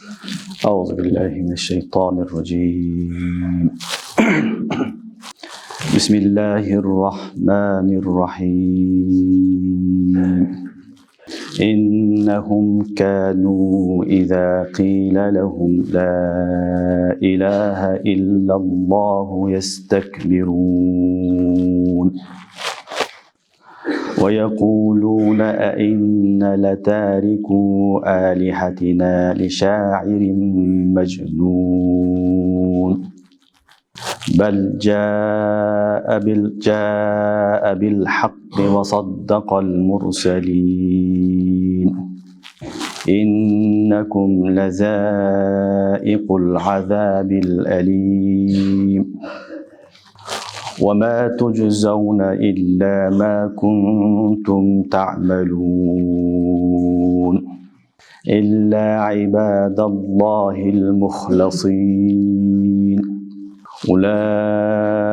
أعوذ بالله من الشيطان الرجيم. بسم الله الرحمن الرحيم. إنهم كانوا إذا قيل لهم لا إله إلا الله يستكبرون ويقولون أئنا لتاركو آلهتنا لشاعر مجنون بل جاء بالحق وصدق المرسلين إنكم لذائق العذاب الأليم وما تجزون إلا ما كنتم تعملون إلا عباد الله المخلصين أولئك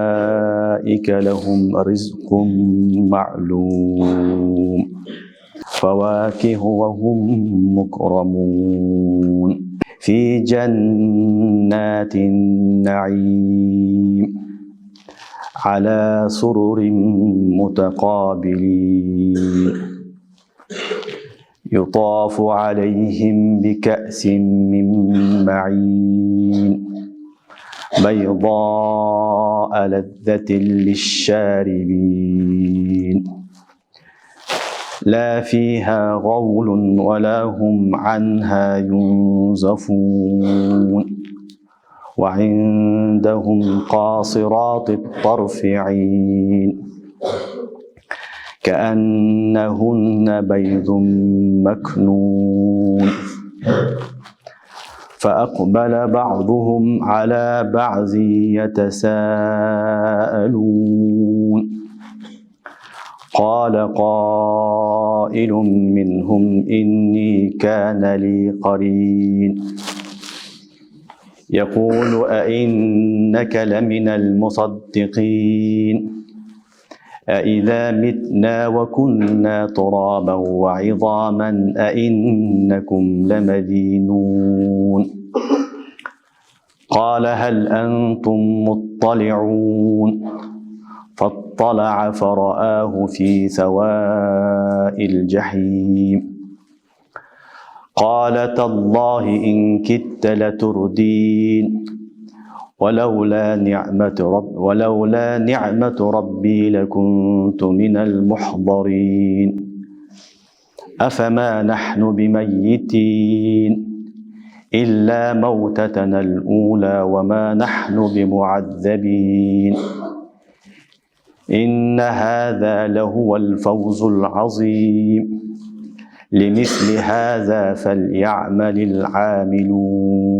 لهم رزق معلوم فواكه وهم مكرمون في جنات النعيم على سرر متقابلين يطاف عليهم بكأس من معين بيضاء لذة للشاربين لا فيها غول ولا هم عنها ينزفون وعندهم قاصرات الطرف عين كأنهن بيض مكنون فأقبل بعضهم على بعض يتساءلون قال قائل منهم إني كان لي قرين يقول أئنك لمن المصدقين أإذا متنا وكنا ترابا وعظاما أئنكم لمدينون قال هل أنتم مطلعون فاطلع فرآه في سواء الجحيم قال تالله إن كدت لتردين ولولا نعمة ربي لكنت من المحضرين أفما نحن بميتين إلا موتتنا الأولى وما نحن بمعذبين إن هذا لهو الفوز العظيم لمثل هذا فليعمل العاملون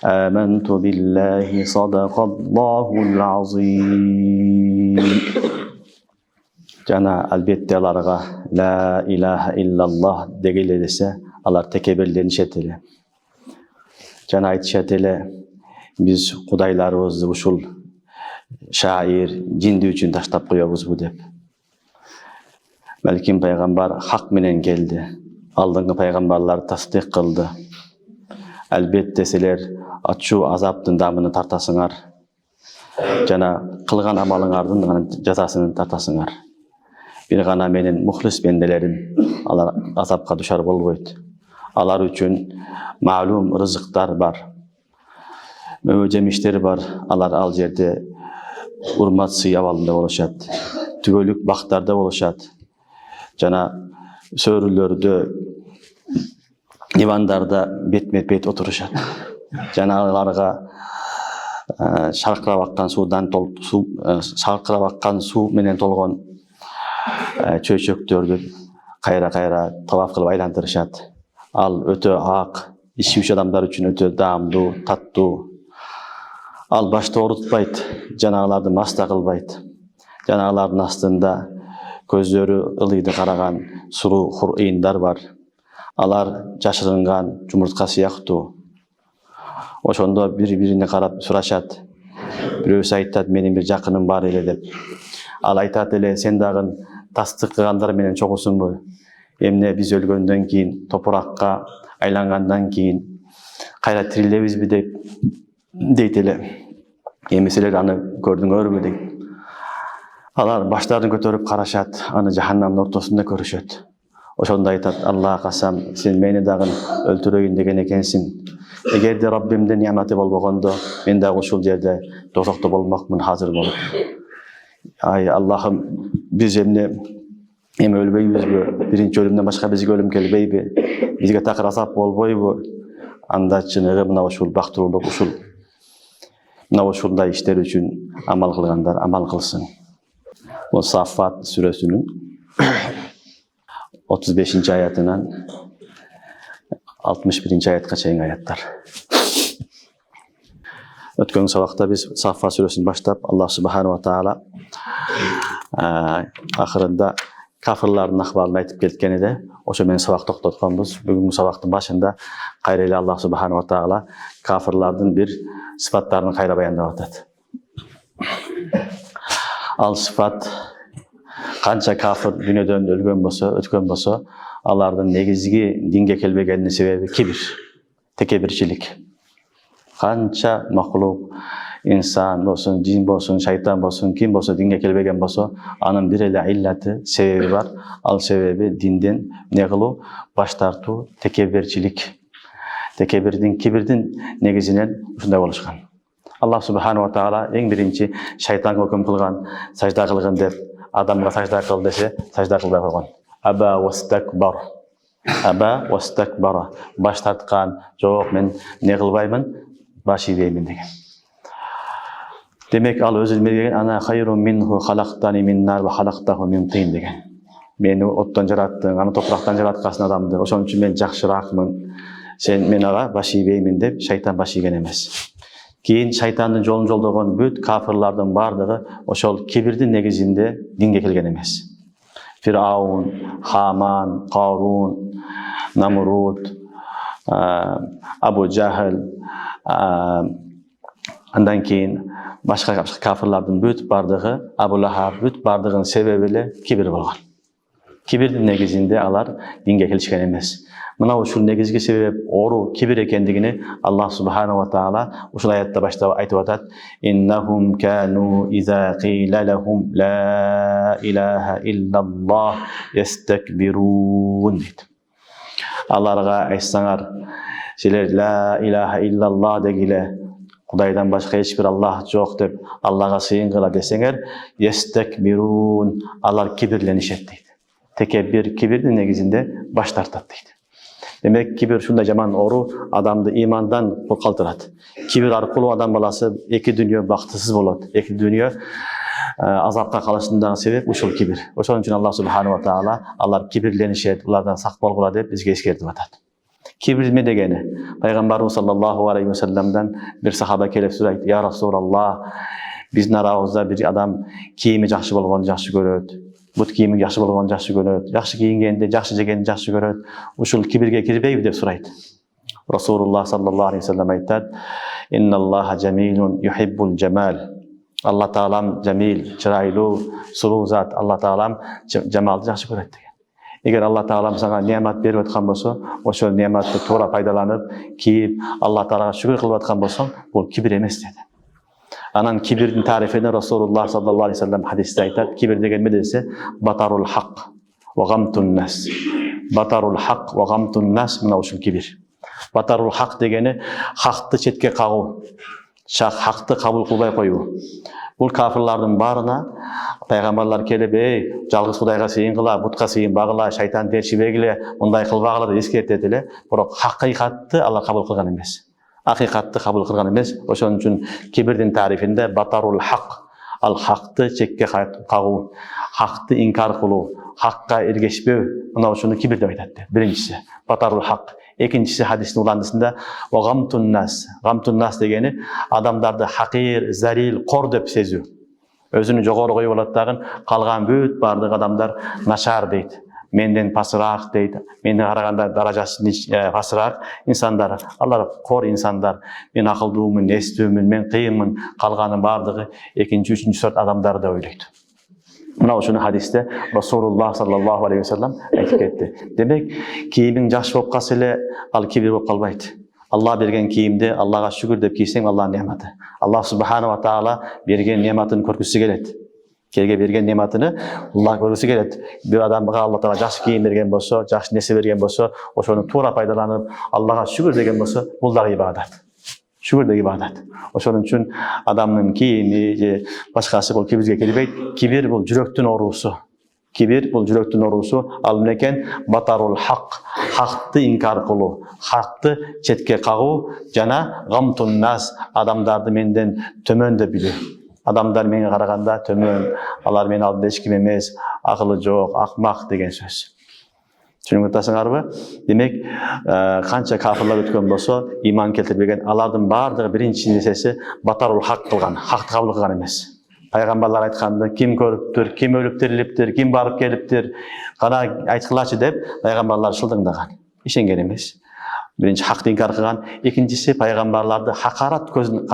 آمنت بالله صدق الله العظيم. Жана албетте аларга ла илаха иллаллах дегеле десе алар текеберленишет эле. Жана айтышат эле биз кудайларыбызды ушул шаир жинди үчүн таштап коебузбу деп. Балким пайгамбар хак менен келди. Алдыңкы пайгамбарлар тасдик кылды. Албетте силер ачуу азаптын дамыны тартасыңар. Жана кылган амалыңардын жазасын тартасыңар. Бир гана менин мухлис бенделерим алар азапка душар болбойт. Алар үчүн маалум рызыктар бар. Мөбө жемиштер бар. Алар ал жерде урмат сый абалында болушат. Түгөлүк бактарда болушат. Жана сөрүлөрдө дивандарда бетме-бет отурушат. Жана аларга шаркырап аккан суу менен толгон чөйчөктөрдү кайра-кайра таваф кылып айлантырышат. Ал өтө ак, ичүүчү адамдар үчүн өтө даамдуу, таттуу. Ал башты оорутпайт, жанагыларды маста кылбайт. Жанагылардын астында көздөрү ылыйды караган суруу хурыйындар бар. Алар жашырынган жумуртка сыяктуу. Ошондо бири-бирине карап сурашат. Бирөөсү айтат, менин бир жакыным бар эле деп. Ал айтат эле, сен дагы тастык кылгандар менен чогусуңбу? Эмне биз өлгөндөн кийин топуракка айлангандан кийин кайра тирилебизби деп дейт эле. Эми силер аны көрдүңөрбү дейт. Алар баштарын көтөрүп карашат, аны жаханнамдын ортосунда көрүшөт. Ошондо айтат: Аллах касам, сен мени дагы өлтүрөйүн деген экенсиң. Эгерде Раббимдин неаматы болбогондо, мен дагы ушул жерде дозокто болмокмун азыр болуп. Ай Аллахым, биз эми өлбөйбүзбү? Биринчи өлүмдөн башка бизге өлүм келбейби? Бизге такыр азап болбойбу? Анда чыныгы мына ушул бактылуулук, мына ушундай иштер үчүн амал кылгандар амал кылсын. Бул Саффат сүрөсүнүн 35 аятынан 61 аятка чейин аяттар. Өткөн сабакта биз Саффат сүрөсүн баштап, Аллах субханаху ва таала акырында кафирлардын акыбарын айтып кеткен эди. Ошо менен сабак токтотконбуз. Бүгүнкү сабактын башында кайра эле Аллах субханаху ва таала кафирлардын бир сыфаттарын кайра баяндап атат. Ал сыфат канча кафир дүйнөдөн өлгөн болсо, өткөн болсо, алардын негизги динге келбегенинин себеби кибир, текебирчилик. Канча маклук, инсан болсун, жин болсун, шайтан болсун, ким болсо динге келбеген болсо, анын бир эле иллаты, себеби бар. Ал себеби динден не кылуу, баш тартуу, текебирчилик. Кибирдин негизинен ушундай болушкан. Аллах субханаху ва таала эң биринчи шайтанга өкүм кылган, сажда кылгын деп, адамга сажда кыл десе, сажда кылбай койгон. Аба вастакбара. Баш тарткан, жок мен не кылбаймын, баш ийбеймин деген. Демек ал өзү деген ана хайрун минху халактани мин нар ва халактаху мин тин деген. Мени оттон жараттың, аны топурактан жараткансың адамды. Ошон үчүн мен жакшыраакмын. Мен ага баш ийбеймин деп шайтан баш ийген эмес. Кийин шайтандын жолун жолдогон бүт кафирлардын бардыгы ошол кибирдин негизинде динге келген эмес. Фираун, Хаман, Карун, Намруд, Абу Жахл, андан кийин башка кафирлардын бүт бардыгы, Абу Лахаб бүт бардыгынын себеби эле кибир болгон. Кибирдин негизинде алар динге келишкен эмес. Мына ушул негизги себеп оору кибир экендигини Аллах субханаху ва таала ушул аятта баштап айтып атат. Иннахум кану иза кила лахум ла илаха иллаллах ястакбирун. Аларга айтсаңар, силер ла илаха иллаллах дегиле, Кудайдан башка эч бир Аллах жок деп Аллага сыйынгыла десеңер, ястакбирун, алар кибирленишет дейт. Текеббир кибирдин негизинде баш тартат дейт. Демек кибир ушундай жаман оору адамды имандан калтырат. Кибир аркылуу адам баласы эки дүйнө бактысыз болот. Эки дүйнө азапка калышындагы себеп ушул кибир. Ошон үчүн Аллах субханаху ва таала алар кибирленишет, улардан сак болгула деп бизге эскертип атат. Кибир эме дегени? Пайгамбарыбыз саллаллаху алейхи ва салламдан бир сахаба келип сурайт: "Я Расулаллах, биздин арабызда бир адам кийими жакшы болгону жакшы көрөт. Бут кийими жакшы болгону жакшы көрөт. Жакшы кийингенди, жакшы жегенди жакшы көрөт. Ушул кибирге кирбейби?" деп сурайт. Расулуллах саллаллаху алейхи ва саллам айтат: "Инналлаха жамилун юхиббул жамал." Алла таалам жамил, чырайлуу, сулуу зат. Алла таалам жамалды жакшы көрөт деген. Эгер Алла таалам сага неамат берип аткан болсо, ошол неаматты туура пайдаланып, кийип, Алла таалага шүгүр кылып аткан болсоң, бул кибир эмес деди. Анан кибирдин тарифини Расулуллах саллаллаху алейхи ва саллам хадисте айтат. Кибир деген эмне десе, батарул хак ва гамтун нас. Батарул хак ва гамтун нас, мына ушул кибир. Батарул хак дегени хакты четке кагуу, хакты кабыл кылбай коюу. Бул кафирлардын баарына пайгамбарлар келип, жалгыз Кудайга сыйынгыла, бутка сыйынбагыла, шайтан терчибегиле, мындай кылбагыла деп эскертет эле, бирок хакыйкатты алар кабыл кылган эмес. Акыйкатты кабыл кылган эмес. Ошон үчүн кибирдин тарифинде батарул хак, ал хакты чекке кагуу, хакты инкар кылуу, хакка эргешпөө, мына ушуну кибир деп айтат. Биринчиси батарул хак. Экинчиси хадистин уландысында гамтун нас. Гамтун нас дегени адамдарды хакир, зарил, кор деп сезүү. Өзүнү жогору коюп алат дагы, калган бүт бардык адамдар начар дейт. Менден пасыраак дейт. Менден караганда даражасы пасыраак инсандар. Алар кор инсандар. Мен акылдуумун, эстүүмүн, мен кыйынмын. Калганын бардыгы экинчи, үчүнчү сорт адамдар деп ойлойт. Mına uşunu hadiste Rasulullah sallallahu aleyhi ve sellem aytып ketdi. Demek kiyiming жакшы болуп калса эле ал кибир болуп калбайт. Allah bergen kiyimde Allah'a şükür dep kiysen Allah'ın nemati. Allah subhanahu wa ta'ala bergen nematını körgüsü gelet. Kelge bergen nematını Allah körgüsü gelet. Bir adamga Allah Taala жакшы kiyim bergen bolsa, жакшы nesi bergen bolsa, oşonu toora paydalanyp Allah'a şükür degen bolsa, bul da ibadat. Şükür de ibadat. Oşonun üçün adamın kiyimi, başkası bol kibirge kelbeyt. Kibir bul jürektün orusu. Kibir bul jürektün orusu. Al meneken batarul haq. Haktı inkar kılu. Haktı çetke kağu. Jana gamtun nas. Adamdardı menden tömönde bili. Adamlar meni karaganda tömön. Alar meni aldığında hiç kim emez. Akıllı jok, akmak degen söz. Çünkü tasarrufı demek kança kafirler ötken bolsa iman keltirбеген alardın bardығы birinci nesesi batarul hak kılgan, hak kabul kılgan emes. Peygamberler aytkandı, kim körüptür, kim ölüp diriliptir, kim barıp geliptir, kana aytkılaçı dep peygamberler şıldыңdagan. İşengen emes. Birinci haktı inkar kılgan, ikincisi peygamberlerde hakarat gözün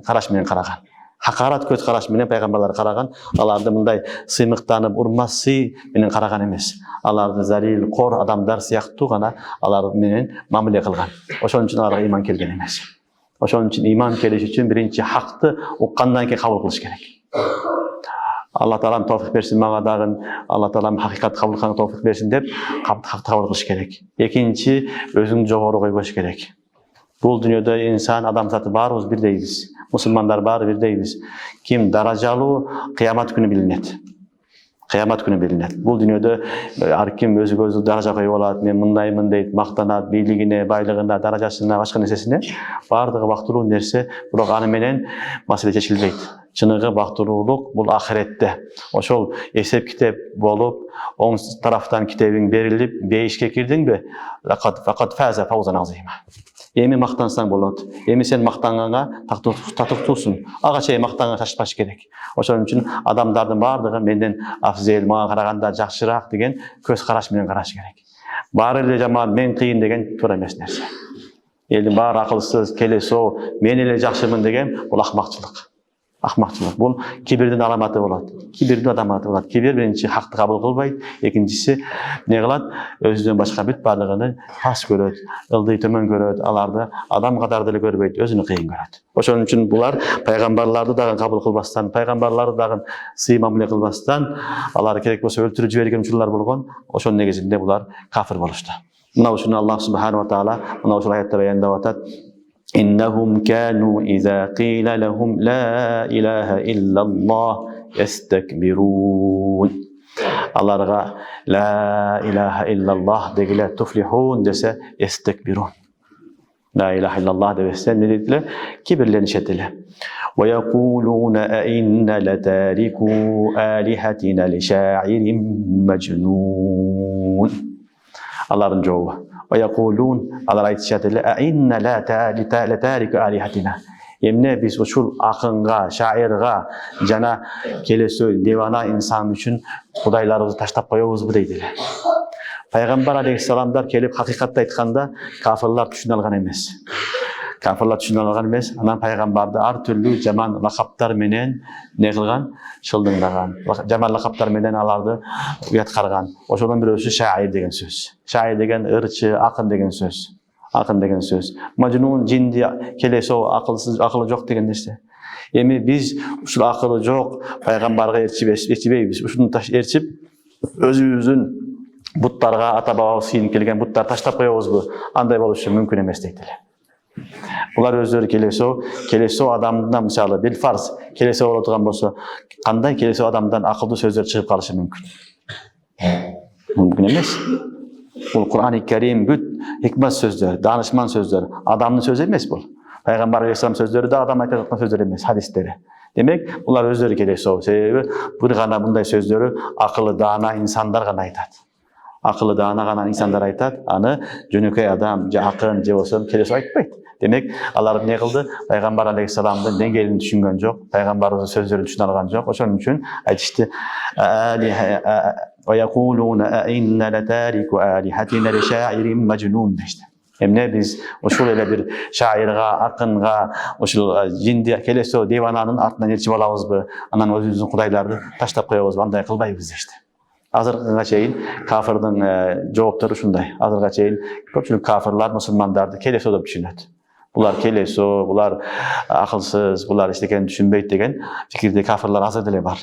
karaş menen karagan. Hakarat göz karaş menen peygamberler karagan, alardı mınday sıymıktanıp urması menen karagan emes. Alardı zalil, kor adamlar siyahtı gana alar menen mamule kılgan. Oşonun için alara iman kelgen emes. Oşonun için iman keliş için birinci haktı uqqandan keyin kabul kılış gerek. Allah Taala tawfik bersin maga dagın, Allah Taala hakikat kabul kılgan tawfik bersin dep hak kabul kılış gerek. Ekinci özüň jogorу koyboş gerek. Bu dünyada insan adam zatı barız birdeybiz. Müslümanlar bari birdeybiz. Kim darajalı kıyamet günü bilinet. Kıyamet günü bilinet. Bu dünyada kim özü gözü daraja koyup alat, men mındayman deyt, maktanat, biligine, baylığına, darajasına, başka nesesine bardığı baktırуу nerse, biroq аны менен masale чечилбейт. Çınığı baktıruluk bu ahirette. Oşol esep kitap bolup, oň taraftan kitabın berilip, beyişke kirdin bi? Fakat faza fawzan azima. Emi maktansan bolat. Emi sen maktanganga tatıktulsun. Aga çey maktanga taşpaş gerek. Oşonuň üçün adamdardın bardygy menden afzel, maga karaganda jakşyrak degen köz karaş menen karaş gerek. Bari ele jaman men kıyın degen toora emes nerse. Eldin bari akılsız, keleso, men ele jakşymyn degen bul ahmakçılık. Ahmakçılık. Bul kibirden alamatı bolat. Kibirden alamatı bolat. Kibir birinci haktı kabul kılbayt. Ekincisi ne kılat? Özünden başka büt barlığını has göröt, ıldıy tömön göröt, alarda adam kadar dili görбейт, özünü kıyın göröt. Oşonun üçün bular peygamberlerde dagın kabul kılbastan, peygamberlerde dagın sıy mamule kılbastan, alar kerek bolsa öldürüp jibergen üçünler bolgon, oşonun negizinde bular kafir boluştu. Mına uşunu Allah subhanahu wa taala mına uşul ayatda bayandap atat. إنهم كانوا إذا قيل لهم لا إله إلا الله يستكبرون. Allah'a la ilahe illallah degiler tuflihun dese yestekbirun. La ilahe illallah dese ne dediler? Kibirlenişetiler. Ve yekulun inna letariku alihatina li şairin mecnun. Allah'ın cevabı. Ve yekulun Allah aytışatılar inna letariku alihatina. Emne biz uçul akınga, şairga, jana kelesi devana insan üçün kudaylarımızı taştap koyuyoruz bu deydiler. Peygamber aleyhisselamlar kelip hakikatte aytkanda kafirler düşüne algan emes. Kafirler düşüne algan emes. Anan peygamberdi ar türlü jaman lakaptar menen ne kılgan? Şıldındagan. Jaman lakaptar menen alardı uyatkargan. Oşodan bir özü şair degen söz. Şair degen ırçı, akın degen söz. Akın degen söz. Majnun cindi kelesi o akılsız, akıllı yok degen işte. Emi biz usul akıllı yok peygamberge erçibeybiz. Usulunu erçip özümüzün butlarga ata baba sıyın kelgen butlar taştap koyabız bu. Anday boluşu mümkün emes deydiler. Bular özleri kelesi o adamdan misalı bil farz kelesi oladigan bolsa kanday kelesi adamdan akıllı sözler çıkıp kalışı mümkün. Mümkün emes. Bu Kur'an-ı Kerim büt hikmet sözler, danışman sözler, adamın sözü emes bu. Peygamber Aleyhisselam sözleri de adam aytatan sözler emes, hadisleri. Demek bunlar özleri kelesi o. Sebebi bir gana bunday sözleri akıllı dana insanlar gana aytat. Akıllı dana gana insanlar aytat. Anı jönökay adam, je akın, je bolsam kelesi aytpayt. Demek Allah ne kıldı? Peygamber Aleyhisselam'ın dengelini düşüngen yok. Peygamberimizin sözlerini düşünen algan yok. Oşonun üçün aytıştı. Ve yekulun inna letariku alihatina li şairin mecnun işte. Эмне биз ушул эле бир шаирга, акынга, ушул жинди келесо дивананын артынан ээрчип алабызбы, анан өзүбүздүн кудайларды таштап коебузбу? Андай кылбайбыз дешти. Азыркыга чейин кафирдин жооптору ушундай. Азыркыга чейин көпчүлүк кафирлар мусулмандарды келесо деп түшүнөт. Булар келесо, булар акылсыз, булар эчтекени түшүнбөйт деген пикирде кафирлар азыр деле бар.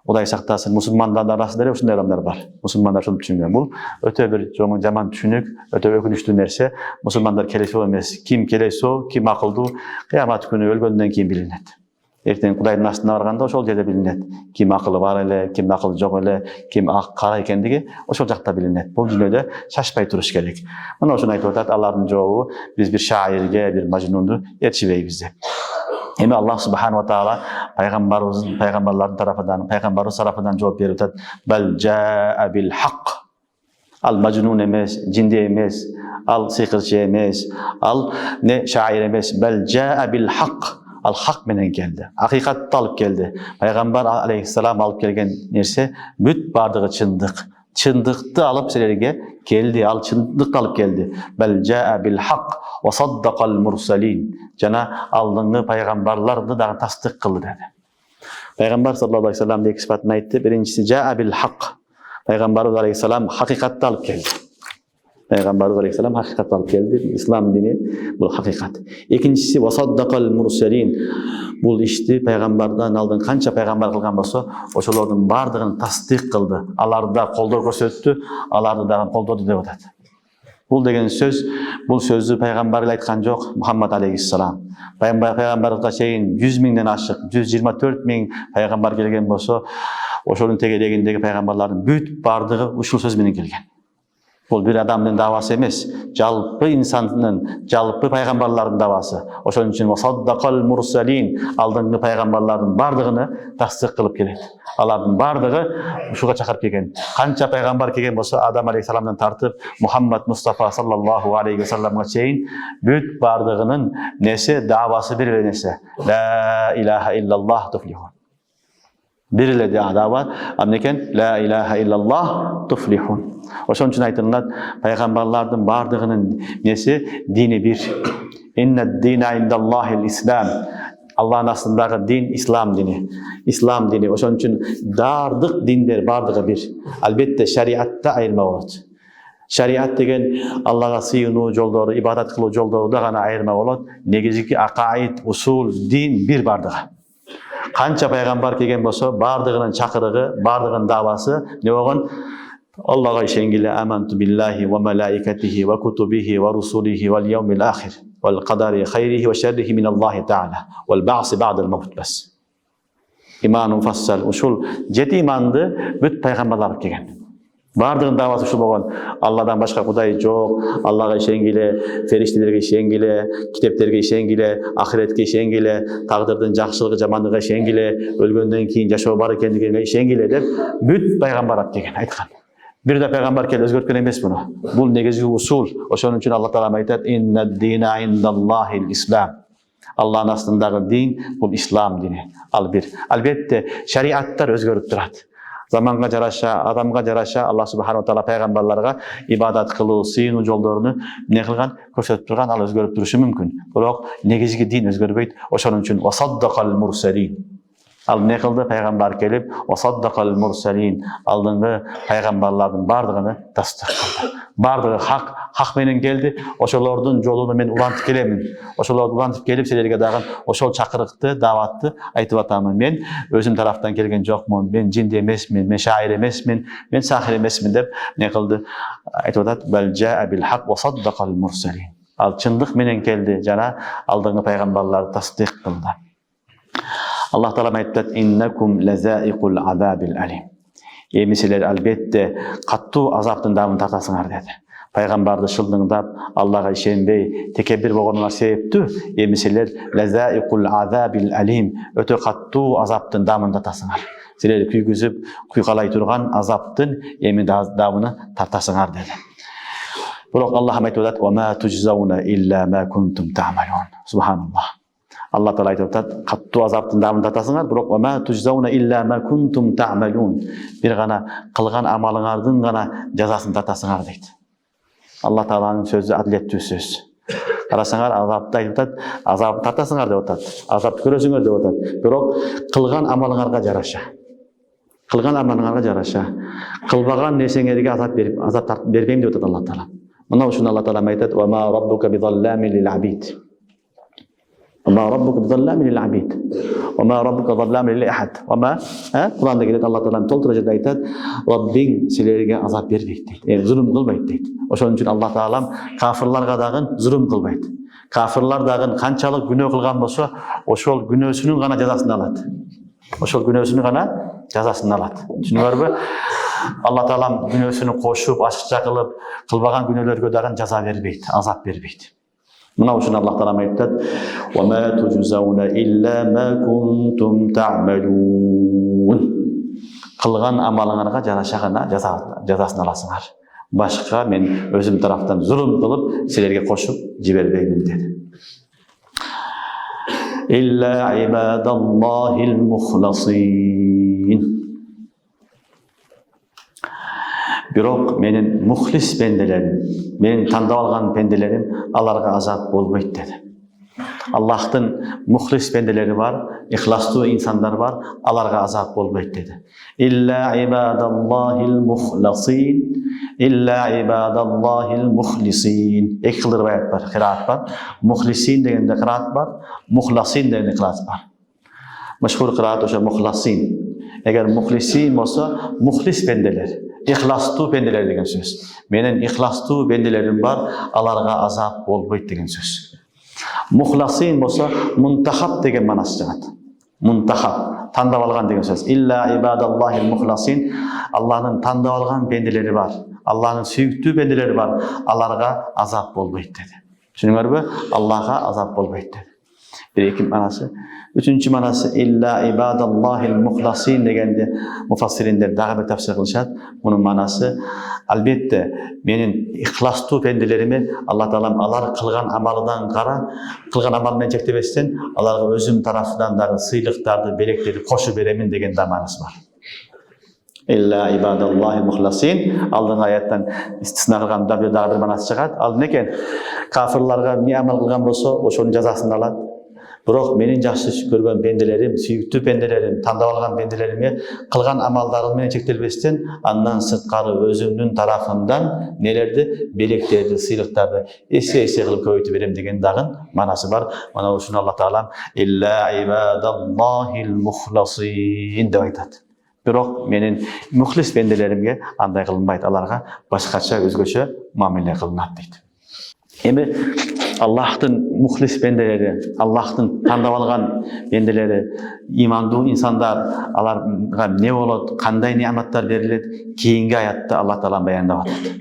Кудай сактасын, мусулмандардын арасында деле ушундай адамдар бар. Мусулмандар ушуну түшүнгөн. Бул өтө бир жаман түшүнүк, өтө өкүнүчтүү нерсе. Мусулмандар келесо эмес. Ким келесо, ким акылдуу кыямат күнү өлгөндөн кийин билинет. Эртең Кудайдын астына барганда ошол жерде билинет. Ким акылы бар эле, ким акылы жок эле, ким ак кара экендиги ошол жакта билинет. Бул дүйнөдө шашпай туруш керек. Мына ошону айтып атат Аллардын жообу, биз бир шаирге, бир мажнунду ээрчибейбиз деп. Эми Аллах субханаху ва таала пайгамбарлардын тарафынан жооп берип атат. Бал жаа бил хак. Ал мажнун эмес, жинди эмес, ал сыйкырчы эмес, ал не шаир эмес. Бал жаа бил хак. Ал хак менен келди. Акыйкатты алып келди. Пайгамбар алейхиссалам алып келген нерсе бүт бардыгы чындык. Чындыкты алып силерге келди. Ал чындыкты алып келди. Бал жаа бил хак ва саддакал мурсалин. Жана алдыңгы пайгамбарларды дагы тасдык кылды деди. Пайгамбар саллаллаху алейхи вассалам эки сыпатын айтты. Биринчиси жаа бил хак. Пайгамбарыбыз алейхиссалам хакыйкатты алып келди. Пайгамбарыбыз алейхиссалам хакыйкатты алып келди. Ислам дини бул хакыйкат. Экинчиси ва саддакал мурсалин. Бул ишти пайгамбардан алдын канча пайгамбар кылган болсо, ошолордун бардыгын тасдык кылды. Аларды да колдоо көрсөттү, аларды дагы колдоду деп атат. Бул деген сөз, бул сөздү пайгамбар эле айткан жок, Мухаммад алейхиссалам. Пайгамбарга чейин 100 миңден ашык, 124 миң пайгамбар келген болсо, ошонун тегерегиндеги пайгамбарлардын бүт бардыгы ушул сөз менен келген. Бул бир адамдын давасы эмес, жалпы инсандын, жалпы пайгамбарлардын давасы. Ошон үчүн саддакал мурсалин, алдыңгы пайгамбарлардын бардыгыны тасдык кылып келет. Алардын бардыгы ушуга чакырып келген. Канча пайгамбар келген болсо, Адам алейхиссаламдан тартып Мухаммад Мустафа саллаллаху алейхи вассаламга чейин бүт бардыгынын несе давасы бир эле нерсе. Ла илаха иллаллах туфлихун. Бир эле дава, амнекен ла илаха иллаллах туфлихун. Ошон үчүн айтылат, пайгамбарлардын бардыгынын неси дини бир. Иннад дина индаллахил ислам. Аллахтын астындагы дин ислам дини. Ислам дини. Ошон үчүн бардык диндер бардыгы бир. Албетте шариатта айырма болот. Шариат деген Аллага сыйынуу жолдору, ибадат кылуу жолдоруда гана айырма болот. Негизги акаид, усул, дин бир бардыгы. Канча пайгамбар келген болсо, бардыгынын чакырыгы, бардыгынын давасы не болгон? Аллага ишенгиле аманту биллахи ва малаикатихи ва кутубихи ва русулихи вал яумил ахир вал кадари хайрихи ва шаррихи мин Аллахи таала вал баъси ба'дал маут бас. Иман муфассал. Ушул 7 иманды бүт пайгамбарлар келген. Бардыгынын давасы ушул болгон. Алладан башка кудай жок. Аллага ишенгиле, фериштелерге ишенгиле, китептерге ишенгиле, ахиретке ишенгиле, тагдырдын жакшылыгы, жамандыгына ишенгиле, өлгөндөн кийин жашоо бар экендигине ишенгиле деп бүт пайгамбар келген, айткан. Бир да пайгамбар келип өзгөрткөн эмес муну. Бул негизги усул. Ошон үчүн Аллах таала айтат: "Иннад дина индаллахил ислам." Аллахтын астындагы дин бул ислам дини. Ал бир. Албетте шариаттар өзгөрүп турат. Заманга жараша, адамга жараша Аллах субханаху ва таала пайгамбарларга ибадат кылуу, сыйынуу жолдорун эмне кылган, көрсөтүп турган, ал өзгөрүп турушу мүмкүн. Бирок негизги дин өзгөрбөйт. Ошон үчүн васаддакал мурсалин. Ал не кылды? Пайгамбар келип, васаддакал мурсалин, алдыңгы пайгамбарлардын бардыгыны тасдык кылды. Бардыгы хак менен келди. Ошолордун жолуна мен улантып келемин. Ошолорду улантып келип, силерге дагы ошол чакырыкты, даватты айтып атамын. Мен өзүм тараптан келген жокмун. Мен жинди эмесмин, мен шаир эмесмин, мен сахир эмесмин деп не кылды? Айтып атат: "Бал жаа бил хак ва саддакал мурсалин." Ал чындык менен келди жана алдыңгы пайгамбарларды тасдык кылды. Аллах таала айтат: "Иннакум лазаиқул азабил алим." Эми силер албетте каттуу азаптын дамын тартасыңар деди. Пайгамбарды шылдыңдап, Аллага ишенбей, текебир болгонуна себептүү, эми силер лазаиқул азабил алим, өтө каттуу азаптын дамын тартасыңар. Силер күйгүзүп, куйгалай турган азаптын эми дамыны тартасыңар деди. Бирок Аллах айтып атат: "Ва ма тужзауна илля ма кунтум та'малун." Субханаллах. Аллах таала айтып атат: "Каттуу азаптын дамын тартасыңар, бирок ва ма тужзауна илля ма кунтум та'малун." Бир гана кылган амалыңардын гана жазасын тартасыңар дейт. Алла Тааланын сөзү адилеттүү сөз. Карасаңар, азапты айтып атат, азапты тартасыңар деп атат, азапты көрөсүңөр деп атат. Бирок кылган амалыңарга жараша. Кылган амалыңарга жараша. Кылбаган нерсеңерге азап бербейм деп атат Алла Таала. Мына ушуну Алла Таала айтат: "Ва ма раббука бидалламин лил абид." Ва раббука бидалламин лил абид. Ва ма раббука бидалламин лил ахад. Ва ма Куранда келет, Алла Таала толтура жерде айтат: "Раббиң силерге азап бербейт" дейт. Зулум кылбайт дейт. Ошон үчүн Алла Таалам кафирларга дагы зулум кылбайт. Кафирлар дагы канчалык күнөө кылган болсо, ошол күнөөсүнүн гана жазасын алат. Ошол күнөөсүнүн гана жазасын алат. Түшүнүңөрбү? Алла Таалам күнөөсүнү кошуп, ачыкча кылып, кылбаган күнөөлөргө дагы жаза бербейт, азап бербейт. Мына ушуну Алла Таалам айтат: "Ва ма туджзауна илля ма кунтум та'малун." Кылган амалыңарга жараша гана жазасын аласыңар. Башка мен өзүм тараптан зулум кылып, силерге кошуп жибербеймин деди. Илля ибадаллахил мухласин. Бирок менин мухлис пенделерим, менин тандап алган пенделерим аларга азап болбойт деди. Аллахтын мухлис пенделери бар, ихластуу инсандар бар, аларга азап болбойт деди. Илля ибадаллахил мухласин. Илля ибадаллахил мухлисин. Эки кылдыр аят бар, кыраат бар. Мухлисин дегенде кыраат бар, мухласин дегенде кыраат бар. Машхур кыраат ошо мухласин. Эгер мухлисин болсо, мухлис пенделер, ихластуу пенделер деген сөз. Менин ихластуу пенделерим бар, аларга азап болбойт деген сөз. Мухласин болсо, мунтахаб деген манасы чыгат. Мунтахаб, тандап алган деген сөз. Илля ибадаллахил мухласин. Алланын тандап алган пенделери бар, Алланын сүйүктүү пенделери бар, аларга азап болбойт деди. Түшүнүңөрбү? Аллага азап болбойт деди. Бир-эки манасы. Үчүнчү манасы илля ибадаллахил мухласин дегенде муфассириндер дагы бир тафсир кылышат. Мунун манасы албетте менин ихластуу пенделериме Алла Таалам алар кылган амалынан кара, кылган амал менен чектебестен аларга өзүм тарафынан дагы сыйлыктарды, белектерди кошуп беремин деген да манасы бар. Илля ибадаллахил мухласин. Алдыңғы аяттан истисна кылган дагы бир манасы чыгат. Ал некен? Кафирларга эмне амал кылган болсо, ошонун жазасын алат. Бирок менин жакшы көргөн пенделерим, сүйүктүү пенделерим, тандап алган пенделериме кылган амалдарым менен чектелбестен, андан сырткары өзүмдүн тарафымдан нелерди, белектерди, сыйлыктарды эсе кылып көбөйтүп берем деген дагы манасы бар. Мына ушуну Алла Таалам илля ибадаллахил мухласин деп айтат. Бирок менин мухлис пенделеримге андай кылынбайт, аларга башкача өзгөчө мамиле кылынат дейт. Эми Аллахтын мухлис пенделери, Аллахтын тандап алган пенделери, имандуу инсандар, аларга не болот, кандай неаматтар берилет, кийинки аятта Алла Таала баяндап атат.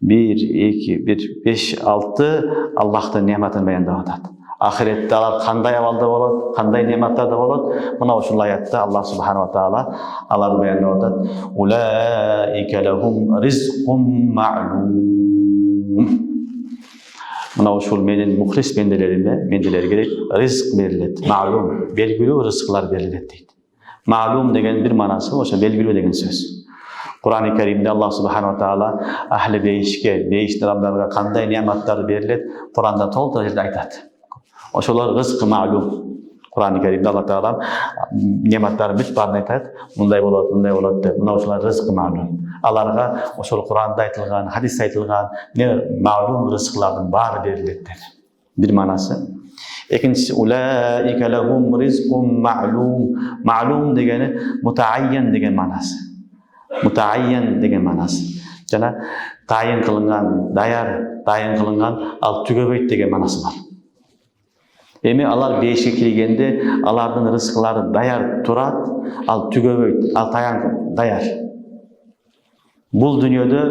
1, 2, 1, 5, 6 Аллахтын неаматын баяндап атат. Ахиретте алар кандай абалда болот, кандай неаматтарда болот, мына ушул аятта Аллах субханаху ва таала аларды баяндап атат. Улаика лахум ризқун ма'лум. Мына ушул менин мухлис пенделерге ризк берилет, ма'лум, белгилүү рызыклар берилет дейт. Ма'лум деген бир манасы ошо белгилүү деген сөз. Кур'ан-ы Каримде Аллах субханаху ва таала ахли бейишке, бейиштин адамдарга кандай неаматтар берилет, Кур'анда толтура жерде айтат. Ошолор рызк ма'лум. Кур'ан-ы Каримде Алла Таала неаматтарын бүт баарын айтат. Мындай болот деп. Мына ошолор рызк ма'лум. Аларга ошол Кур'анда айтылган, хадисте айтылган ма'лум рызыклардын баары берилет dedi. Bir manası. Экинчиси улаика лахум ризқун ма'лум. Ма'лум дегени мутаайян деген манасы. Мутаайян деген манасы. Жана тайын кылынган, дайын кылынган, ал түгөбөйт деген манасы бар. Эми алар бейишке киргенде алардын рызыклары даяр турат, ал түгөбөйт, ал даяр. Бул дүйнөдө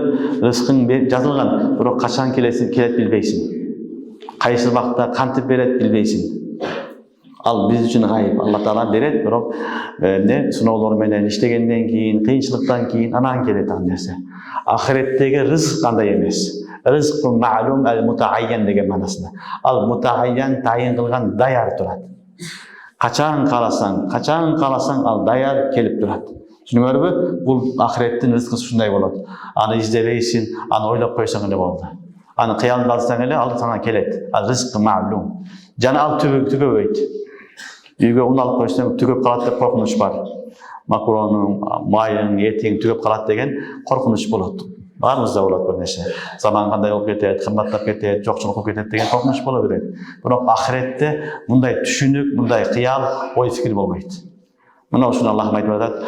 рызкың жазылган, бирок качан келет билбейсиң. Кайсы убакта кантип берет билбейсиң. Ал биз үчүн гайып. Алла Таала берет, бирок сыноолор менен иштегенден кийин, кыйынчылыктан кийин анан келет ал нерсе. Ахиреттеги рызык андай эмес. Рызк ма'лум ал-мутаайян деген манасында. Ал мутаайян тайын кылган даяр турат. Качан кааласаң ал даяр келип турат. Түшүнүңөрбү? Бул ахиреттин рызкы ушундай болот. Аны издебейсиң, аны ойлоп койсоң эле болду. Аны кыялын алсаң эле ал сага келет. Ал рызкы ма'лум. Жана ал түгөбөйт. Үйгө un алып койсоң түгөп калат деп коркунуч бар. Макаронун, майын, этиң түгөп калат деген коркунуч болот. Баарыбызда болот бир нерсе. Заман кандай болуп кетет, кымбаттап кетет, жокчулук болуп кетет деген коркунуч боло берет. Бирок ахиретте мындай түшүнүк, мындай кыял, ой фикир болбойт. Мына ушуну Аллах айтып атат.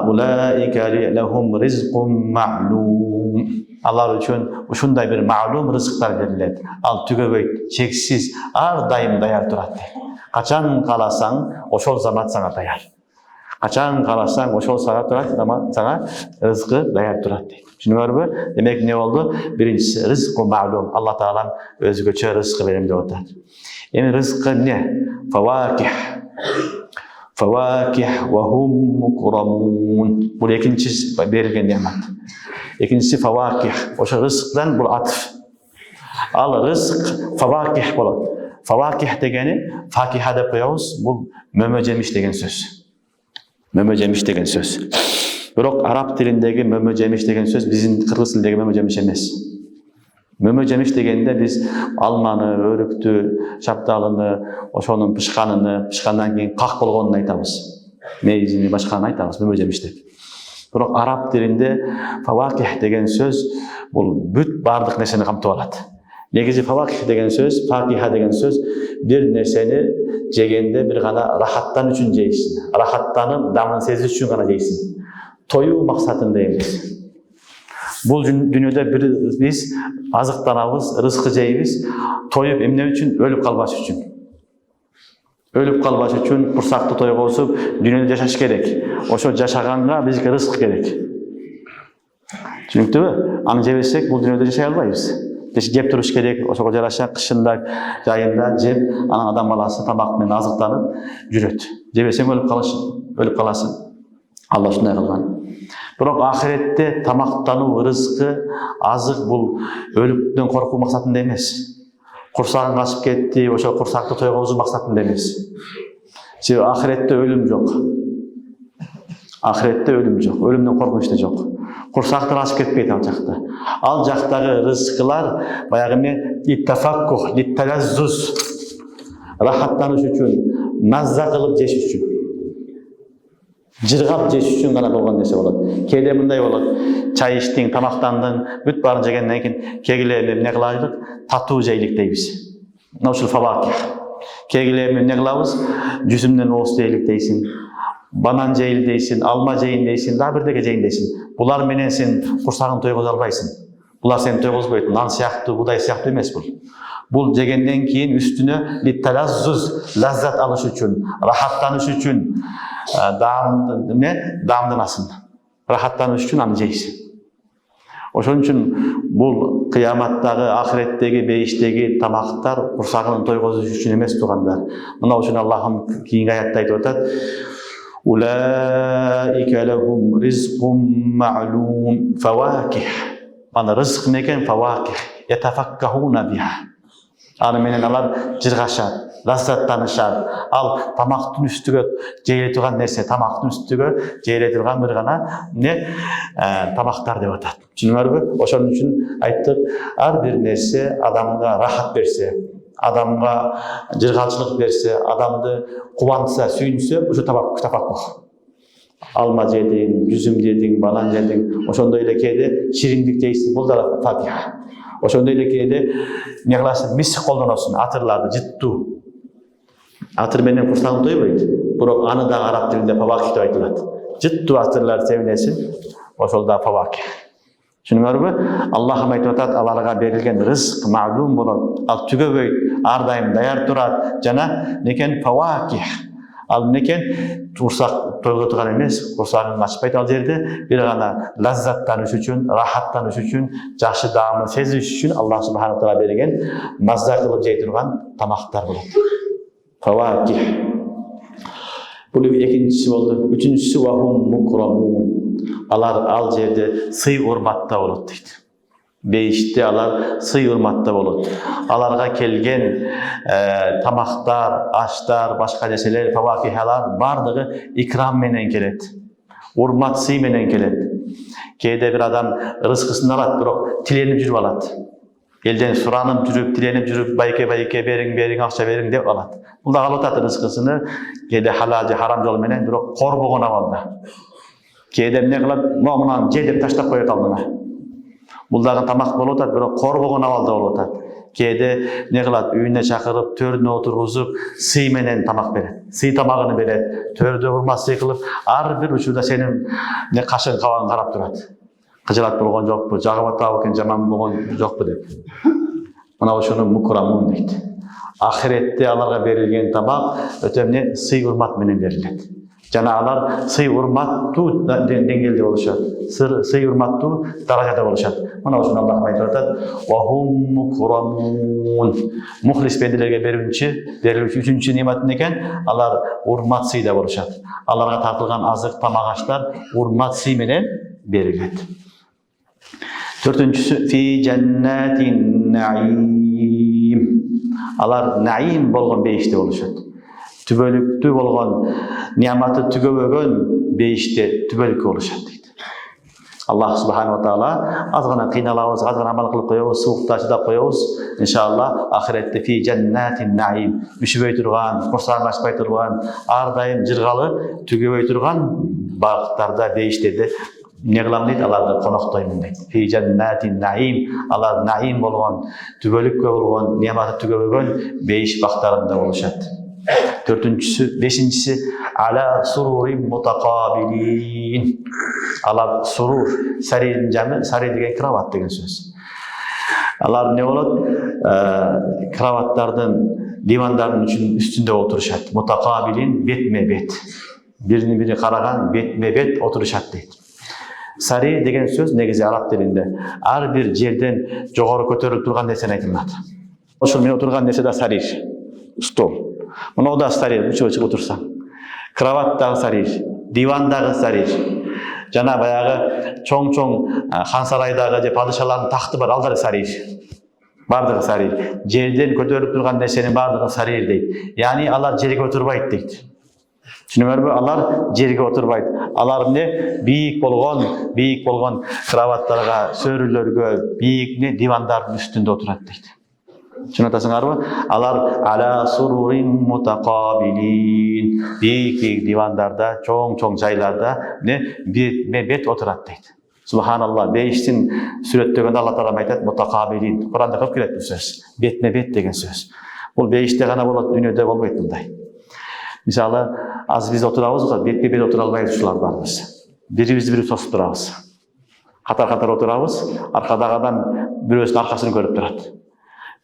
Улаика лахум ризкун ма'лум. Алар үчүн ушундай бир ма'лум рызыктар берилет. Ал түгөбөйт, чексиз, ар дайым даяр турат. Качан кааласаң, ошол замат сага даяр. Качан кааласаң, ошол сага турат, сага рызкы даяр турат дейт. Түшүнүңөрбү? Демек эмне болду? Биринчиси рызкы ма'лум. Алла таалам өзгөчө рызкы берем деп атат. Эми рызкы эмне? Фаваких. Фаваких ва хум мукрамун. Бул экинчи берилген немат. Экинчиси фаваких. Ошо рызыктан бул атф. Ал рызык фаваких болот. Фаваких дегени факиха деп коебуз. Бул мөмө жемиш деген сөз. Мөмө жемиш деген сөз. Бирок араб тилиндеги мөмө жемиш деген сөз биздин кыргыз тилиндеги мөмө жемиш эмес. Мөмө жемиш дегенде биз алманы, өрүктү, шапталыны, ошонун пышкандан кийин как болгонун айтабыз. Мейзини башканы айтабыз мөмө жемиш деп. Бирок араб тилинде фаваких деген сөз бул бүт бардык нерсени камтып алат. Негизи фаваких деген сөз, факиха деген сөз бир нерсени жегенде бир гана рахаттан үчүн жейсиң. Рахаттанып, дамын сезиш үчүн гана жейсиң. Тоюу максатында эмес. Бул дүйнөдө биз азыктанабыз, рызкы жейбиз, тоюп эмне үчүн? Өлүп калбаш үчүн. Өлүп калбаш үчүн курсакты тойгозуп дүйнөдө жашаш керек. Ошо жашаганга бизге рызык керек. Түшүнүктүбү? Аны жебесек бул дүйнөдө жашай албайбыз. Жеп туруш керек, ошого жараша кышында, жайында жеп, анан адам баласы тамак менен азыктанып жүрөт. Жебесең өлүп каласың. Алла ушундай кылган. Бирок ахиретте тамактануу, рызкы, азык бул өлүктөн коркуу максатында эмес. Курсагың ачып кетти, ошо курсакты тойгозуу максатында эмес. Себеби ахиретте өлүм жок. Ахиретте өлүм жок, өлүмдөн коркунуч да жок. Курсактар ачып кетпейт ал жакта. Ал жактагы рызкылар баягы мен иттафаккух, литталаззуз, рахаттаныш үчүн, мазза кылып жеш үчүн. Жыргап жеш үчүн гана болгон нерсе болот. Кээде мындай болот. Чай иштиң, тамактандың, бүт баарын жегенден кийин кегиле эмне кылайлык? Татуу жейлик дейбиз. Мына ушул фаваких. Кегиле эмне кылабыз? Жүзүмдөн ооз жейлик дейсиң. Банан жейин дейсиң, алма жейин дейсиң, дагы бирдеге жейин дейсиң. Булар менен сен курсагың тойгозо албайсың. Булар сени тойгозбойт. Нан сыяктуу, будай сыяктуу эмес бул. Бул жегенден кийин үстүнө литталаззуз, лаззат алыш үчүн, рахаттаныш үчүн, даамданасың. Рахаттаныш үчүн аны жейсиң. Ошон үчүн бул кыяматтагы, ахиреттеги, бейиштеги тамактар курсагын тойгозуш үчүн эмес тугандар. Мына ушуну Аллахым кийинки аятта айтып атат. Улаика лахум ризкун ма'лум фаваких. Аны рызык мекен фаваких. Ятафаккахуна биха. Аны менен алар жыргашат, лаззаттанышат. Ал тамактын үстүгө жейиле турган нерсе, тамактын үстүгө жейиле турган бир гана тамактар деп атат. Түшүнүңөрбү? Ошон үчүн айттык, ар бир нерсе адамга рахат берсе, адамга жыргалчылык берсе, адамды кубантса, сүйүнсө, ошо тафаккух. Алма жедиң, жүзүм жедиң, банан жедиң, ошондой эле кээде шириндик жейсиң, бул да факиха. Ошондой эле кээде эмне кыласың? Мисик колдоносуң, атырларды жыттуу. Атыр менен курсагың тойбойт. Бирок аны да араб тилинде фаваких деп айтылат. Жыттуу атырларды себилесиң, ошол да фаваких. Түшүнүңөрбү? Аллахым айтып атат, аларга берилген рызык ма'лум болот. Ал түгөбөйт, ар дайым даяр турат. Жана некен фаваких. Ал некен курсак тойгозо турган эмес, курсагын ачпайт ал жерде, бир гана лаззаттаныш үчүн, рахаттаныш үчүн, жакшы даамын сезиш үчүн Аллах субханаху таала берген мазза кылып жей турган тамактар болот. Фаваких. Бул экинчиси болду. Үчүнчүсү вахум мукрамун. Алар ал жерде сый урматта болот дейт. Бейиште алар сый урматта болот. Аларга келген тамактар, аштар, башка нерселер, фавакихалар бардыгы икрам менен келет. Урмат сый менен келет. Кээде бир адам рызкысын алат, бирок тиленип жүрүп алат. Elden suranıp жүрүp, tilenip жүрүp, байке бериң, акча бериң деп алат. Бул да алып атат рызкысыны, кээде халал же харам жол менен, бирок корбогон абалда. Кээде эмне кылат? Мындан же деп таштап коет алдына. Бул дагы тамак болуп атат, бирок корбогон абалда болуп атат. Кээде не кылат? Үйүнө чакырып, төрүнө отургузуп, сый менен тамак берет. Сый тамагын берет. Төрдө урмат сый кылып, ар бир учурда сенин кашың кабагың карап турат. Кыжылат болгон жокпу, жагып атабы экен, жаман болгон жокпу деп. Мына ошону мукрамун дейт. Ахиретте аларга берилген тамак өтө эмне сый урмат менен берилет. Жана алар сый урматтуу деңгээлде болушат. Сый урматтуу даражада болушат. Мына ошону Аллах айтып атат: "Ва хум мукрамун." Мухлис бендилерге берилүүчү үчүнчү немат экен, алар урмат сыйда болушат. Аларга тартылган азык, тамак аштар урмат сый менен берилет. Төртүнчүсү фи жаннатин наим. Алар наим болгон бейиште болушат. Түбөлүктүү болгон, нематы түгөбөгөн бейиште түбөлүккө болушат дейт. Аллах субханаху ва таала аз гана кыйналабыз, аз гана амал кылып коебуз, суукта чыдап коебуз. Иншалла ахиретте фи жаннатин наим, үшүбөй турган, курсагын ачпай турган, ар дайым жыргалы түгөбөй турган багыттарда, бейиштерде не кылам дейт, аларды коноктоймун дейт. Фи жаннатин наим, алар наим болгон, түбөлүккө болгон, нематы түгөбөгөн бейиш бактарында болушат. Төртүнчүсү, бешинчиси ала сурурин мутакабилин. Алар сурур, сарир жамы, сарир деген кроват деген сөз. Алар не болот? Кроваттардын, дивандардын үстүндө отурушат. Мутакабилин, бетме бет. Биrini бири караган, бетме бет отурушат дейт. Сарир деген сөз негизи араб тилинде ар бир жерден жогору көтөрүлүп турган нерсени айтылат. Ошол мен отурган нерсе да сарир, стол. Мына да сарир, чыгып отурсаң. Кроват дагы сарир, диван дагы сарир. Жана баягы чоң-чоң хан сарайдагы же падышалардын тахты бар, алар сарир. Бардыгы сарир. Жерден көтөрүлүп турган нерсенин бардыгы сарир дейт. Яни алар жерге отурбайт дейт. Түшүнүңөрбү? Алар жерге отурбайт. Алар эмне? Бийик болгон кроваттарга, сөрүлөргө, бийик дивандардын үстүндө отурат дейт. Түшүнүп атасыңарбы? Алар ала сурурин мутакабилин. Бийик дивандарда, чоң жайларда бет отурат дейт. Субханалла, бейиштин сүрөттөгөндө Алла Таала айтат мутакабилин. Куранда көп келет бул сөз. Бетме бет деген сөз. Бул бейиште гана болот, дүйнөдө болбойт мындай. Мисалы, аз биз отурабыз го, бетме бет отура албайбыз ушулар барыбыз. Бирибизди бири тосуп турабыз. Катар отурабыз, аркадагы адам бирөөсүнүн аркасын көрүп турат.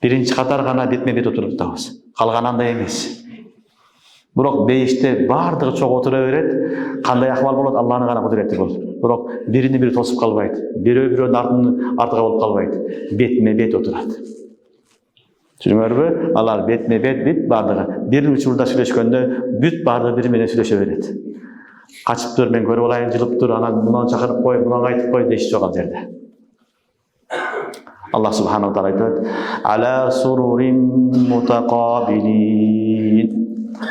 Биринчи катар гана бетме бет отуруп атабыз. Калган андай эмес. Бирок бейиште бардыгы чогуу отура берет. Кандай акыбал болот? Алланын гана кудурети болот. Бирок биrini бири тосуп калбайт. Бирөөнүн артыга болуп калбайт. Бетме бет отурат. Түшүнүңөрбү? Алар бетме бет бардыгы. Бир учурда сүйлөшкөндө бүт бардыгы бири менен сүйлөшө берет. Качып тур, мен көрүп алайын, жылып тур, анан мунан чакырып кой, мунан айтып кой деш жок ал жерде. Аллах субханаху ва таала айтат: "Ала сурурин мутакабилин."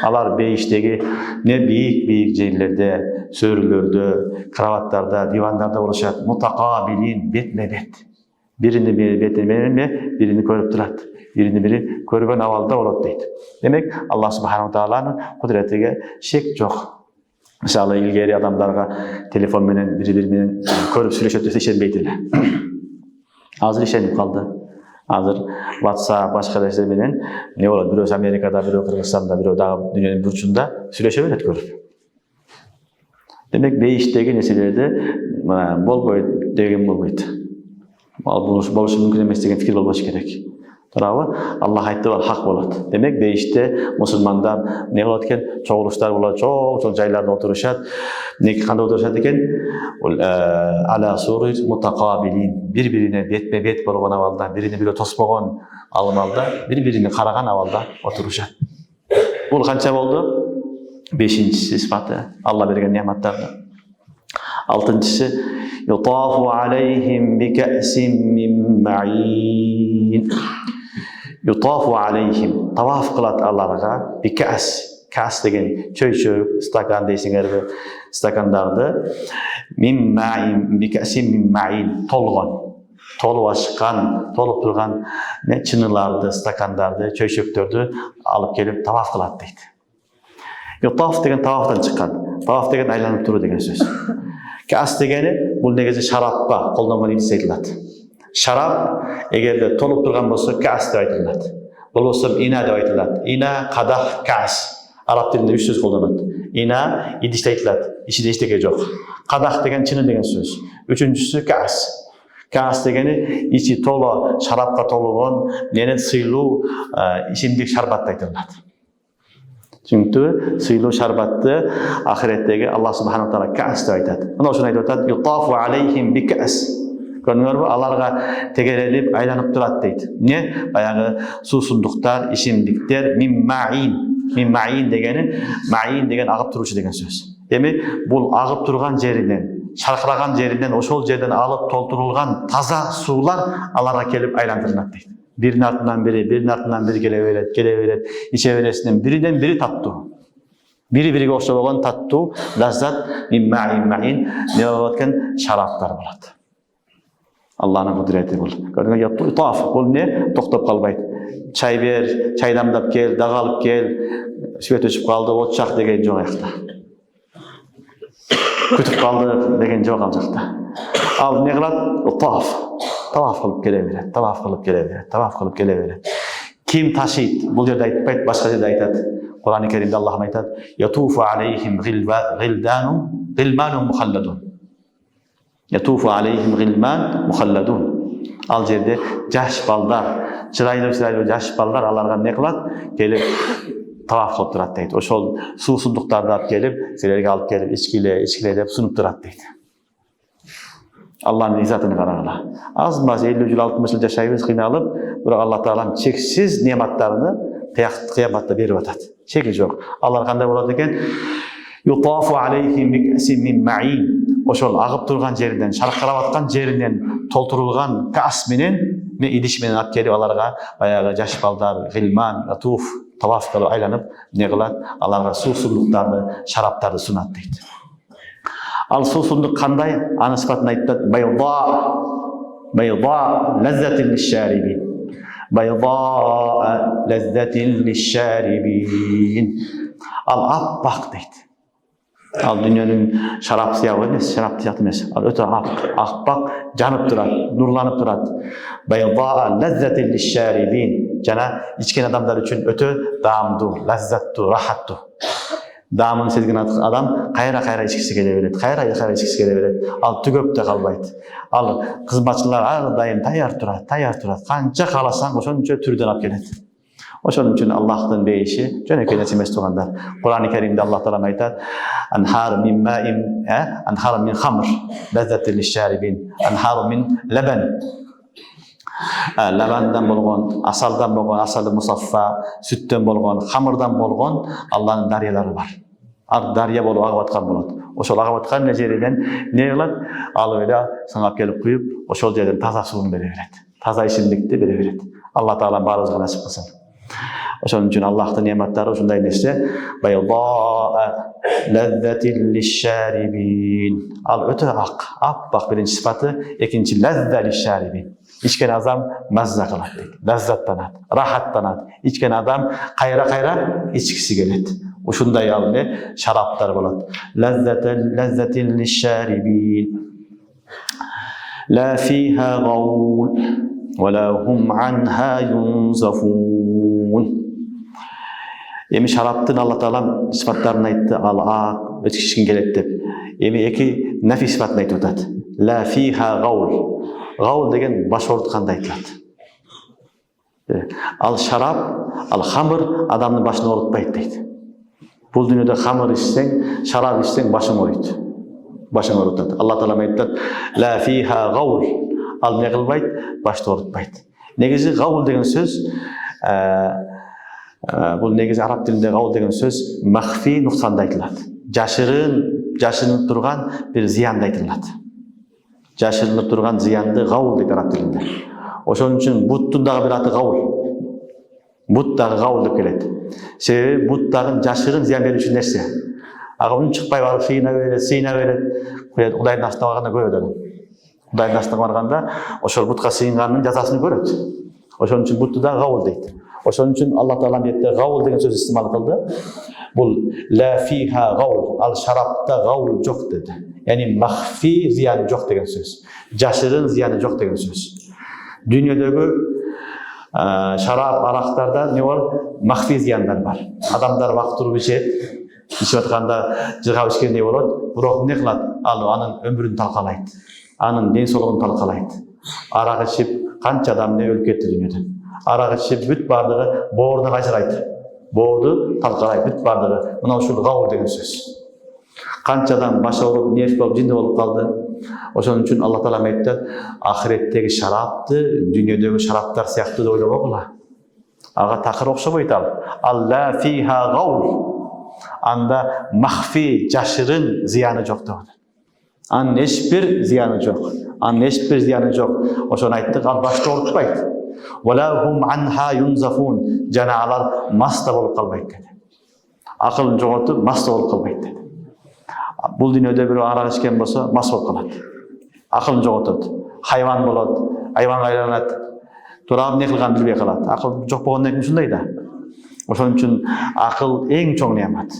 Алар бейиштеги бийик жерлерде, сөрүлөрдө, кроваттарда, дивандарда болушат. Мутакабилин, бетме бет. Биrini биrini көрүп турат. Биrini бири көргөн абалда болот дейт. Демек, Аллах субханаху ва тааланын кудуретиге шек жок. Мисалы, илгери адамдарга телефон менен бири менен көрүп сүйлөшөт десе ишенбейт эле. Азыр ишенип калды. Азыр WhatsApp башка нерсе менен не болот? Бирөөсү Америкада, бирөө Кыргызстанда, бирөө дагы дүйнөнүн бурчунда сүйлөшө берет көрүп. Демек, бейиштеги нерселерде болбойт деген болбойт. Ал болушу мүмкүн эмес деген фикир болбош керек. Туурабы? Аллах айтты, ал хак болот. Демек, бейиште мусулмандар не болот экен? Чогулуштар болот, чоң жайларда отурушат. Кандай отурушат экен? Ала сурир мутакабилин. Бири-бирине бетме бет болгон абалда, биrini бири тоспогон алымалда, бири-бирине караган абалда отурушат. Бул канча болду? Бешинчиси сыпаты, Алла берген нематтарды. Алтынчысы Yutafu alayhim bi ka'sin min ma'in. Yutafu alayhim. Tawaf kılat Allah'a bi ka's. Ka's деген çöy stakan deysiңерби, stakandardı. Min ma'in bi ka'sin min ma'in tolgon. толып ашқан, толып тұрған чыныларды, стакандарды, чөйшөктөрдү алып келип таваф кылат дейт. Таф деген тавафтан чыккан. Таваф деген айланып туруу деген сөз. Кас дегени бул негизи шарапка колдонгон идис айтылат. Шарап эгерде толуп турган болсо кас деп айтылат. Болбосо ина деп айтылат. Ина, кадах, кас. Араб тилинде 3 сөз колдонот. Ина идис деп айтылат. Ичинде эчтеке жок. Кадах деген чыны деген сөз. Үчүнчүсү кас. Кас дегени ичи толо шарапка толгон, ненен сыйлуу ичимдик шарбат деп айтылат. Çünkü suylu şarbatты ahirеттеги Аллах субханаху таала кас деп айтат. Мына ошону айтып атат. Ютафу алейхим би кас. Көрдүңөрбү? Аларга тегерелип айланып турат дейт. Эмне? Баягы суусундуктар, ичимдиктер мин маин дегени, маин деген агып туруучу деген сөз. Эми бул агып турган жеринен, шаркыраган жеринен, ошол жерден алып толтурулган таза суулар аларга келип айландырылат дейт. Birinin артынан biri келе берет, içe бересинен бириден бири таттуу. Бири-бириге окшобогон таттуу, лаззат мин маин не болуп аткан шараптар болот. Аллахтын кудурети бул. Көрдүңөр, таф бул не? Токтоп калбайт. Чай бер, чай дамдап кел, дагы алып кел, свет өчүп калды, от жак деген жок аякта. Күтүп калды деген жок ал жакта. Ал не кылат? Таваф кылып келе берет. Ким ташийт? Бул жерде айтпайт, башка жерде айтат. Кур'ан-ы Керимде Аллах айтат: "Ятуфу алейхим гилманун мухалладун." Ятуфу алейхим гилман мухалладун. Ал жерде жаш балдар, чырайлуу жаш балдар аларга не кылат? Келип таваф кылып турат дейт. Ошол суусундуктарды алып келип, силерге алып келип ичкиле деп сунуп турат дейт. Аллахтын иззатын карагыла. Аз-маз 50 жыл 60 жыл жашайбыз, кыйналып, бирок Аллах Таалам чексиз неаматтарын кыяматта берип атат. Чеги жок. Алар кандай болот экен? Ютафу алейхим бикасин мин маин. Ошол агып турган жеринен, шаркырап аткан жеринен толтурулган кас менен, идиш менен алып келип аларга баягы жаш балдар, гилман, атуф, таваф кылып айланып, не кылат? Аларга суусундуктарды, шараптарды сунат дейт. Ал суусундук кандай? Аны сыпатын айтат. Байда лаззатил лишарибин. Байда лаззатил лишарибин. Ал аппак дейт. Ал дүнөнүн шарап сыягы эмес, шарап сыяктуу эмес. Ал өтө аппак, жанып турат, нурланып турат. Байда лаззатил лишарибин. Жана ичкен адамдар үчүн өтө даамдуу, лаззаттуу, рахаттуу. Даамын сезген адам кайра ичкиси келе берет, кайра ичкиси келе берет. Ал түгөп да калбайт. Ал кызматчылар ар дайым таяр турат. Канча кааласаң ошончо түрдөн алып келет. Ошон үчүн Аллахтын бейиши жөнөкөй нерсе эмес тугандар. Кур'ан-ы Керимде Аллах Таала айтат: "Анхар мин маин, анхар мин хамр, лаззатил лишарибин, анхар мин лабан." Лабандан болгон, асалдан болгон, асалы мусаффа, сүттөн болгон, хамырдан болгон Аллахтын дарыялары бар. Ар дарыя болуп агып аткан болот. Ошол агып аткан жеринен не кылат? Алып эле саңап келип куюп, ошол жерден таза сууну бере берет. Таза ичимдикти бере берет. Аллах Таала баарыбызга насип кылсын. Ошон үчүн Аллахтын неаматтары ушундай нерсе. Байда лаззатил лишарибин. Ал өтө аппак биринчи сыпаты, экинчи лазза лишарибин. Ичкен адам мазза кылат дейт, лаззаттанат, рахаттанат. Ичкен адам кайра ичкиси келет. Ушундай ал шараптар болот. Лаззатил лишарибин. Ла фиха гаул ва ла хум анха юнзафун. Эми шараптын Алла Таалам сыфаттарын айтты, ал ак, ичкишкин келет деп. Эми эки нафи сыфатын айтып атат. Ла фиха гаул. Гаул деген баш оорутканда айтылат. Ал шарап, ал хамыр адамдын башын оорутпайт дейт. Бул дүйнөдө хамыр ичсең, шарап ичсең башың ооруйт. Башың оорутат. Алла Таала айтат: "Ла фиха гаул." Ал не кылбайт? Башты оорутпайт. Негизи гаул деген сөз, бул негизи араб тилинде гаул деген сөз махфи нуксанда айтылат. Жашырынып турган бир зыянды айтылат. Жашырынып турган зыянды гаул дейт араб тилинде. Ошон үчүн буттун дагы бир аты гаул. Бут дагы гаул деп келет. Себеби бут дагы жашырын зыян берүүчү нерсе. Ага унчукпай барып сыйна берет. Кудайдын астына барганда көрөт адам. Кудайдын астына барганда ошол бутка сыйынганын жазасын көрөт. Ошон үчүн бутты да габыл дейт. Ошон үчүн Аллах Таала бетте габыл деген сөз истимал кылды. Бул ла фиха габыл, ал шарапта габыл жок деди. Яни махфи зыяны жок деген сөз. Жашырын зыяны жок деген сөз. Дүйнөдөгү шарап, арактарда не бар? Махфи зыяндар бар. Адамдар вакыт ичет, ичип атканда жыргап ичкендей болот, бирок эмне кылат? Ал анын өмүрүн талкалайт. Анын ден соолугун талкалайт. Арак ичип канча адам не өлүп кетти дүйнөдөн. Арак ичип бүт бардыгы боордун ажырайт. Боорду талкалайт бүт бардыгы. Мына ушул габыл деген сөз. Канча адам баш ооруп, нерв болуп, жинди болуп калды. Ошон үчүн Аллах Таала айтат, ахиреттеги шарапты дүйнөдөгү шараптар сыяктуу деп ойлобогула. Ага такыр окшобойт ал. Алла фиха габыл. Анда махфи, жашырын зыяны жок деп атат. Анын эч бир зыяны жок. Анын эч бир зыяны жок. Ошону айттык, ал башты оорутпайт. Валахум анха юнзафун. Жана алар маста болуп калбайт деди. Акылын жоготуп, маста болуп калбайт деди. Бул дүйнөдө бирөө арак ичкен болсо, мас болуп калат. Акылын жоготот. Хайван болот, айванга айланат. Турап эмне кылганын билбей калат. Акыл жок болгондон кийин ушундай да. Ошон үчүн акыл эң чоң неамат.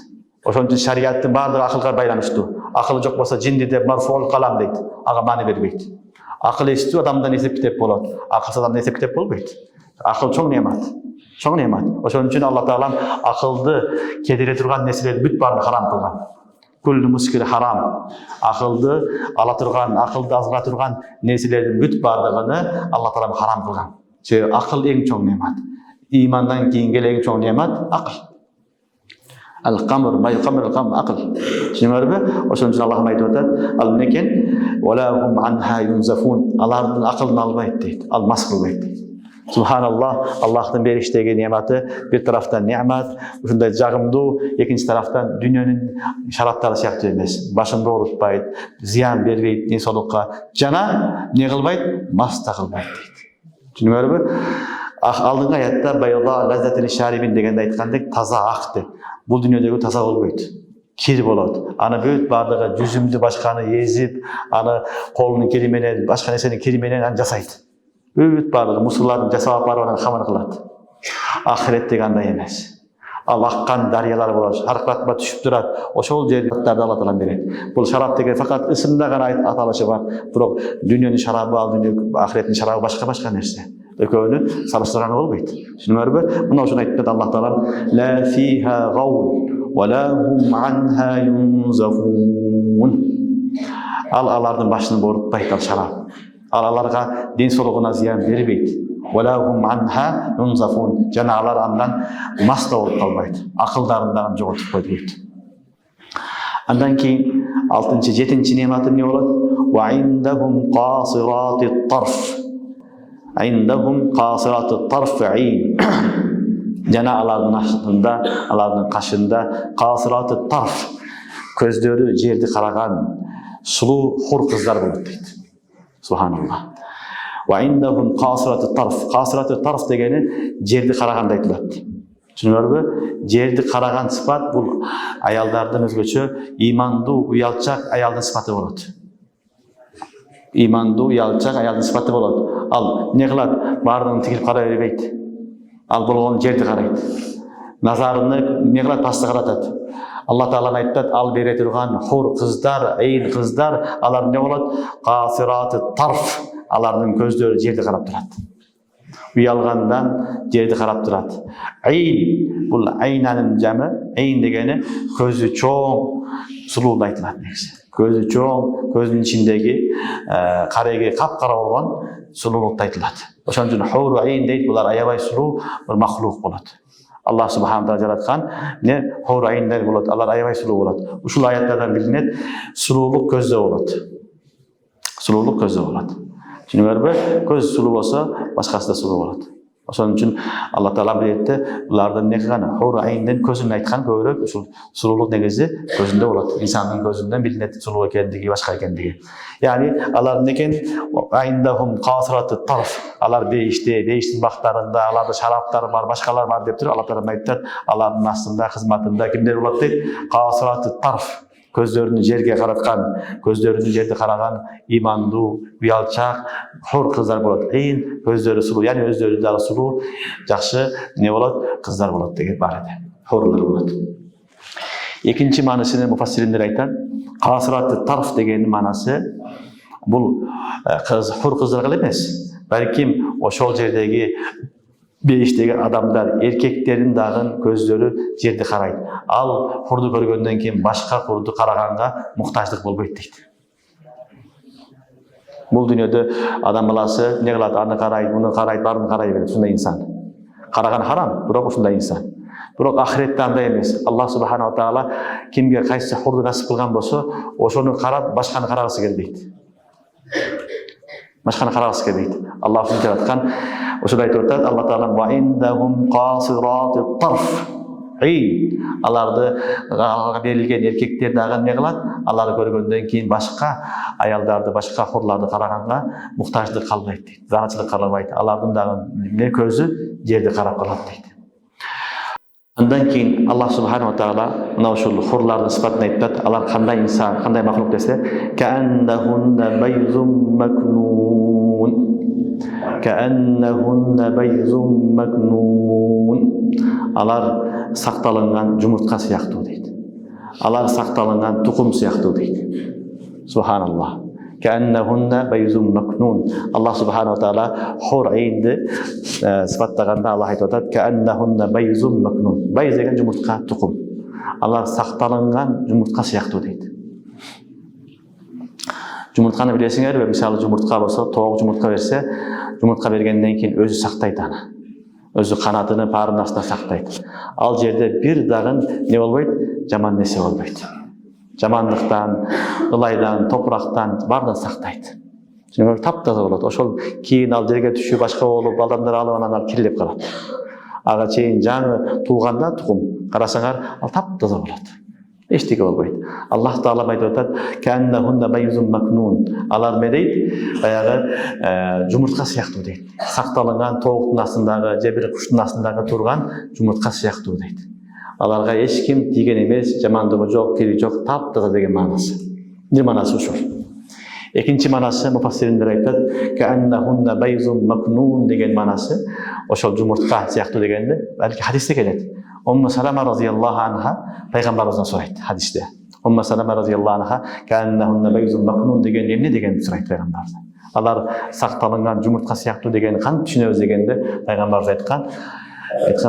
Ошон үчүн шариаттын баардыгы акылга байланыштуу. Акылы жок болсо жинди деп марфуул калам дейт. Ага маани бербейт. Акыл эчтүү адамдан эсеп китеп болот. Акылсыз адамдан эсеп китеп болбойт. Акыл чоң неамат. Чоң неамат. Ошон үчүн Аллах Таалам акылды кедере турган нерселерди бүт баарын харам кылган. Күллү мускир харам. Акылды ала турган, акылды азгыра турган нерселердин бүт баардыгын Аллах Таалам харам кылган. Себеби акыл эң чоң неамат. Имандан кийинки эң чоң неамат акыл. Ал-камр, байкамр ал-камр, акыл. Түшүнүңөрбү? Ошон үчүн Аллах айтып атат, ал некен? Валахум анха юнзафун. Алардын акылын албайт дейт. Ал мас кылбайт дейт. Субханаллах, Аллахтын бериштеги неаматы бир тарафтан неамат, ушундай жагымдуу, экинчи тарафтан дүйнөнүн шараптары сыяктуу эмес. Башыңды оорутпайт, зыян бербейт ден соолукка. Жана эмне кылбайт? Маста кылбайт дейт. Түшүнүңөрбү? Алдыңкы аятта байла лаззатин шарибин дегенде айткандек таза ак деп. Бул дүйнөдөгү таза болбойт. Кир болот. Аны бүт бардыгы жүзүмдү башканы езип, аны колунун кири менен, башка нерсенин кири менен аны жасайт. Бүт бардыгы мусулардын жасап барып анан камын кылат. Ахиреттеги андай эмес. Ал аккан дарыялар болот, шаркыратма түшүп турат. Ошол жерлерди Алла Таала берет. Бул шарап деген факат ысымда гана аталышы бар. Бирок дүйнөнүн шарабы, ал дүйнө ахиреттин шарабы башка нерсе. Экөөнү салыштырганы болбойт. Түшүнүңөрбү? Мына ошону айтты Аллах Таала, ла фиха гавл ва ла хум анха юнзафун. Ал алардын башын оорутпайт ал шарап. Ал аларга ден соолугуна зыян бербейт. Ва ла хум анха юнзафун. Жана алар андан маста болуп калбайт. Акылдарын дагы жоготуп койбойт. Андан кийин 6-7 неаматы эмне болот? Ва индахум qasiratut tarf. Индахум qasiratut tarf ayn. Жана алардын астында, алардын кашында qasiratut tarf. Көздөрү жерди караган сулуу хур кыздар болот дейт. Субханаллах. Ва индахум qasiratut tarf. Qasiratut tarf дегени жерди караганда айтылат. Түшүнүңөрбү? Жерди караган сыпат бул аялдардын өзгөчө имандуу, уялчак аялдын сыпаты болот. Имандуу, уялчак аялдын сыпаты болот. Ал эмне кылат? Баардыгын тигип карай бербейт. Ал болгон жерди карайт. Назарыны эмне кылат? Пасты каратат. Аллах Таала айтат, ал бере турган хур кыздар, эйн кыздар, алар эмне болот? Qasiratut tarf. Алардын көздөрү жерди карап турат. Уялгандан жерди карап турат. Эйн, бул айнанын жамы, эйн дегени көзү чоң, сулуу айтылат негизи. Көзү чоң, көзүнүн ичиндеги кареги капкара болгон сулуулук айтылат. Ошон үчүн хуру айн дейт, булар аябай сулуу бир махлук болот. Аллах субхана таала жараткан не хуру айндар болот, алар аябай сулуу болот. Ушул аяттардан билинет, сулуулук көздө болот. Сулуулук көздө болот. Түшүнүңөрбү? Көз сулуу болсо, башкасы да сулуу болот. Ошон үчүн Аллах Таала билет, булардын эмне кылган? Хуру айндын көзүн айткан көбүрөөк ушул сулуулук негизи көзүндө болот. Инсандын көзүндөн билинет сулуу экендиги, башка экендиги. Яни алар некен айндахум qasiratut tarf. Алар бейиште, бейиштин бактарында, алардын шараптары бар, башкалар бар деп туруп Аллах Таала айтат, алардын астында, кызматында кимдер болот дейт? Qasiratut tarf. көздөрүн жерге караткан, көздөрүн жерди караган имандуу, уялчак, хор кыздар болот. Көздөрү сулуу, яны өздөрү дагы сулуу, жакшы не болот? Кыздар болот деген бар эди. Хорлар болот. Экинчи маанисине муфассириндер айтат, касыраты тарф деген маанасы бул кыз, хур кыздарга эмес, балким ошол жердеги бейиштеги адамдар, эркектердин дагы көздөрү жерди карайт. Ал хурду көргөндөн кийин башка хурду караганга муктаждык болбойт дейт. Бул дүйнөдө адам баласы не кылат? Аны карайт, муну карайт, баарын карай берет. Ушундай инсан. Караган харам, бирок ушундай инсан. Бирок ахиретте андай эмес. Аллах субханаху таала кимге кайсы хурду насип кылган болсо, ошону карап башканы карагысы келбейт. Башканы карагысы келбейт. Аллах ушинтип жараткан. Ошондо айтып атат Аллах таала ва индахум касиратут тарф. Аларды берилген эркектер дагы эмне кылат? Аларды көргөндөн кийин башка аялдарды, башка хурларды караганга муктаждык калбайт дейт. Зарачылык калбайт. Алардын дагы эмне көзү жерди карап калат дейт. Андан кийин Аллах субханаху таала мына ушул хурлардын сыпатын айтат. Алар кандай инсан, кандай махлук десе, кааннахунна байзум макнун. Кааннахунна байзум макнун. Алар сакталынган жумуртка сыяктуу дейт. Алар сакталынган тукум сыяктуу дейт. Субханаллах. Кааннахунна байзум макнун. Аллах субханаху таала хур айынды сыпаттаганда Аллах айтып атат, кааннахунна байзум макнун. Байз деген жумуртка, тукум. Алар сакталынган жумуртка сыяктуу дейт. Жумуртканы билесиңерби? Мисалы жумуртка болсо, тоок жумуртка берсе, жумуртка бергенден кийин өзү сактайт аны. Өзү канатыны, баарын астына сактайт. Ал жерде бир дагы не болбойт? Жаман нерсе болбойт. Жамандыктан, ылайдан, топурактан баарынан сактайт. Жөнөкөй таптаза болот. Ошол кийин ал жерге түшүп, башка болуп, балдамдар алып анан ал кирилип калат. Ага чейин жаңы тууганда тукум карасаңар, ал таптаза болот. Эчтеке болбойт. Аллах таала айтып атат, кааннахунна байзум макнун. Алар ме дейт? Баягы жумуртка сыяктуу дейт. Сакталынган тооктун астындагы, же бир куштун астындагы турган жумуртка сыяктуу дейт. Аларга эч ким тийген эмес, жамандыгы жок, кири жок, таптаза деген маанасы. Бир маанасы ушул. Экинчи маанасы муфассириндер айтат, кааннахунна байзум макнун деген маанасы ошол жумуртка сыяктуу дегенде, балки хадисте келет. Умма Салама разияллаху анха пайгамбарыбыздан сурайт хадисте. Умма Салама разияллаху анха кааннахунна байзум макнун деген эмне деген сурайт пайгамбарыбыз. Алар сакталынган жумуртка сыяктуу деген кантип түшүнөбүз дегенде пайгамбарыбыз айткан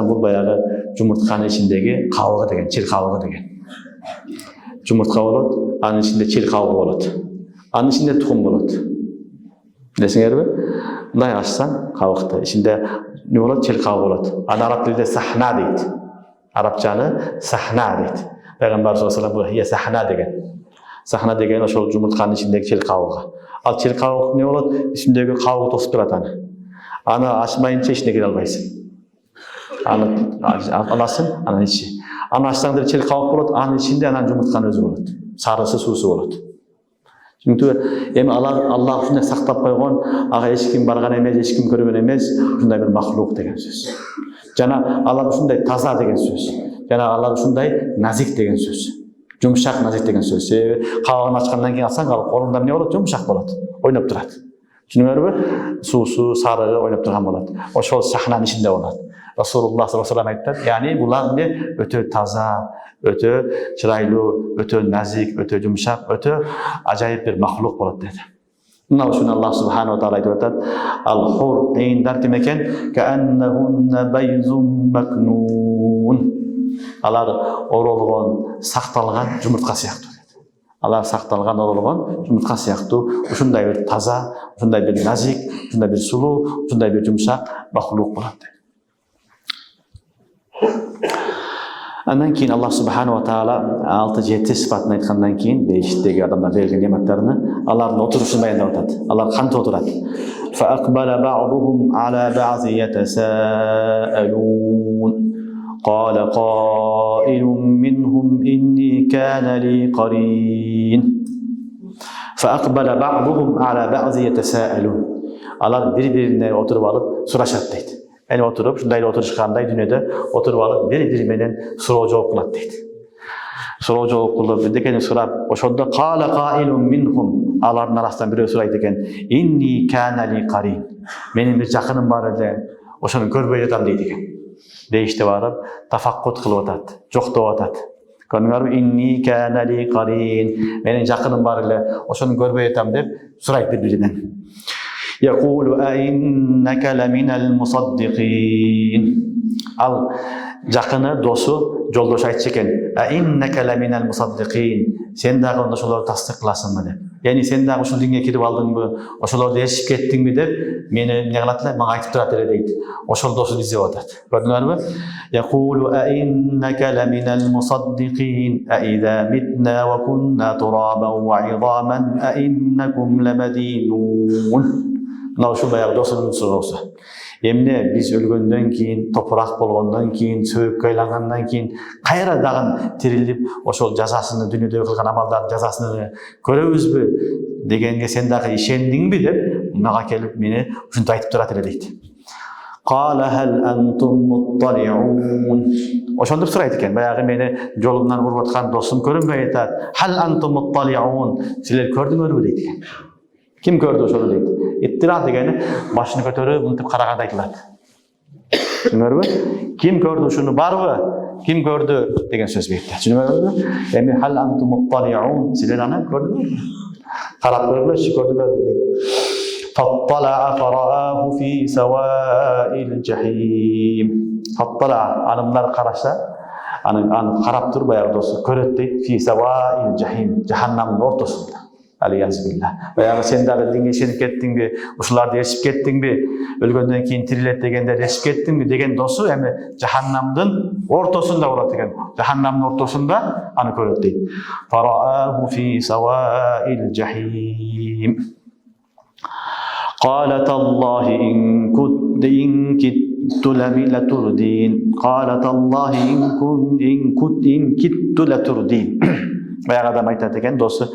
бул баягы жумуртканын ичиндеги кабыгы деген, чил кабыгы деген. Жумуртка болот, анын ичинде чил кабыгы болот. Анын ичинде тукум болот. Билесиңерби? Мындай ачсаң кабыкты, ичинде не болот? Чил кабыгы болот. Аны араб тилинде сахна дейт. Арабчаны сахна дейт. Пайгамбар саллаллаху алейхи ва саллям сахна деген. Сахна деген ошол жумуртканын ичиндеги чил кабыгы. Ал чил кабык не болот? Ичиндеги кабыгы тосуп турат аны. Аны ачмайынча ичине кире албайсың. Аны аласың, анан ичи. Аны ачсаң деле чил кабык болот, анын ичинде анан жумуртканын өзү болот. Сарысы, суусу болот. Чүнкү эми Аллах ушундай сактап койгон, ага эч ким барган эмес, эч ким көргөн эмес, ушундай бир махлук деген сөз. Жана алар ушундай таза деген сөз. Жана алар ушундай назик деген сөз. Жумшак, назик деген сөз. Кабыгын ачкандан кийин алсаң, ал колуңда эмне болот? Жумшак болот. Ойноп турат. Түшүнүңөрбү? Суусу, сарыгы ойноп турган болот. Ошол сахнанын ичинде болот. Расулуллах саллаллаху алейхи ва саллям айтат, яни булар эмне? Өтө таза, өтө чырайлуу, өтө назик, өтө жумшак, өтө ажайып бир махлук болот деди. Мына ушуну Аллах субханаху таала айтып атат. Ал хур эйндар ким экен? Кааннахунна байзум макнун. Алар оролгон, сакталган жумуртка сыяктуу деди. Алар сакталган, оролгон жумуртка сыяктуу, ушундай бир таза, ушундай бир назик, ушундай бир сулуу, ушундай бир жумшак махлук болот деди. Андан кийин Аллах субханаху таала 6-7 сыпатын айткандан кийин бейиштеги адамдар берилген нематтарыны, алардын отурушун баяндап атат. Алар кантип отурат? Fa aqbala ba'duhum ala ba'dhi yatasaalun. Qala qailun minhum inni kana li qarin. Fa aqbala ba'duhum ala ba'dhi yatasaalun. Алар бири-бирине отуруп алып сурашат дейт. Эни отуруп, ушундай отурушкандай дүйнөдө отуруп алып бири-бири менен суроо жооп кылат дейт. Суроо жооп кылып эдекени сурап, ошондо кала qailun minhum, алардын арасынан бирөө сурайт экен: "Inni kana li qarin." Менин бир жакыным бар эле, ошону көрбөй жатам дейт экен. Дейиште барып, тафаккут кылып атат, жоктоп атат. Көрдүңөрбү? Inni kana li qarin. Менин жакыным бар эле, ошону көрбөй жатам деп сурайт бири-биринен. Yaqulu a innaka laminal musaddiqin. Ал жакыны досу жолдош айтчу экен: "А innaka laminal musaddiqin." Сен дагы ошолорду тасдык кыласыңбы деп. Яни сен дагы ушул динге кирип алдыңбы, ошолорду ээрчип кеттиңби деп мени эмне кылат эле, мага айтып турат эле дейт. Ошол досун издеп атат. Көрдүңөрбү? Yaqulu a innaka laminal musaddiqin. A idha mitna wa kunna turaban wa 'idhaman a innakum lamadinun. Мына ушул баягы досунун суроосу. Эмне биз өлгөндөн кийин, топурак болгондон кийин, сөөккө айлангандан кийин кайра дагы тирилип, ошол жазасын, дүйнөдө кылган амалдардын жазасын көрөбүзбү дегенге сен дагы ишендиңби деп мага келип мени ушинтип айтып турат эле дейт. Qala hal antum muttali'un. Ошондуп сурайт экен, баягы мени жолумдан уруп аткан досум көрүнбөй атат. Hal antum muttali'un. Силер көрдүңөрбү дейт экен. Ким көрдү ошону дейт. Иттира дегени башын көтөрүп мынтип караганда айтылат. Түшүнүңөрбү? Ким көрдү ушуну, барбы? Ким көрдү деген сөз бекте. Түшүнүңөрбү? Эми hal antum muttali'un. Силер аны көрдүңөрбү? Карап көргүлөчү, көрдүңөрбү дейт. Fattala'a fara'ahu fi sawa'il jahim. Fattala'a анымдар караса, аны карап тур баягы досу көрөт дейт. Fi sawa'il jahim. Жаханнамдын ортосунда. Алиязбилла. Баягы сен дагы динге ишенип кеттиңби, ушуларды ээрчип кеттиңби, өлгөндөн кийин тирилет дегенде ээрчип кеттиңби деген досу эми жаханнамдын ортосунда болот экен. Жаханнамдын ортосунда аны көрөт дейт. Fara'ahu fi sawa'il jahim. Qala tallahi in kittu laturdin. Qala tallahi in kittu laturdin. Баягы адам айтат экен досу: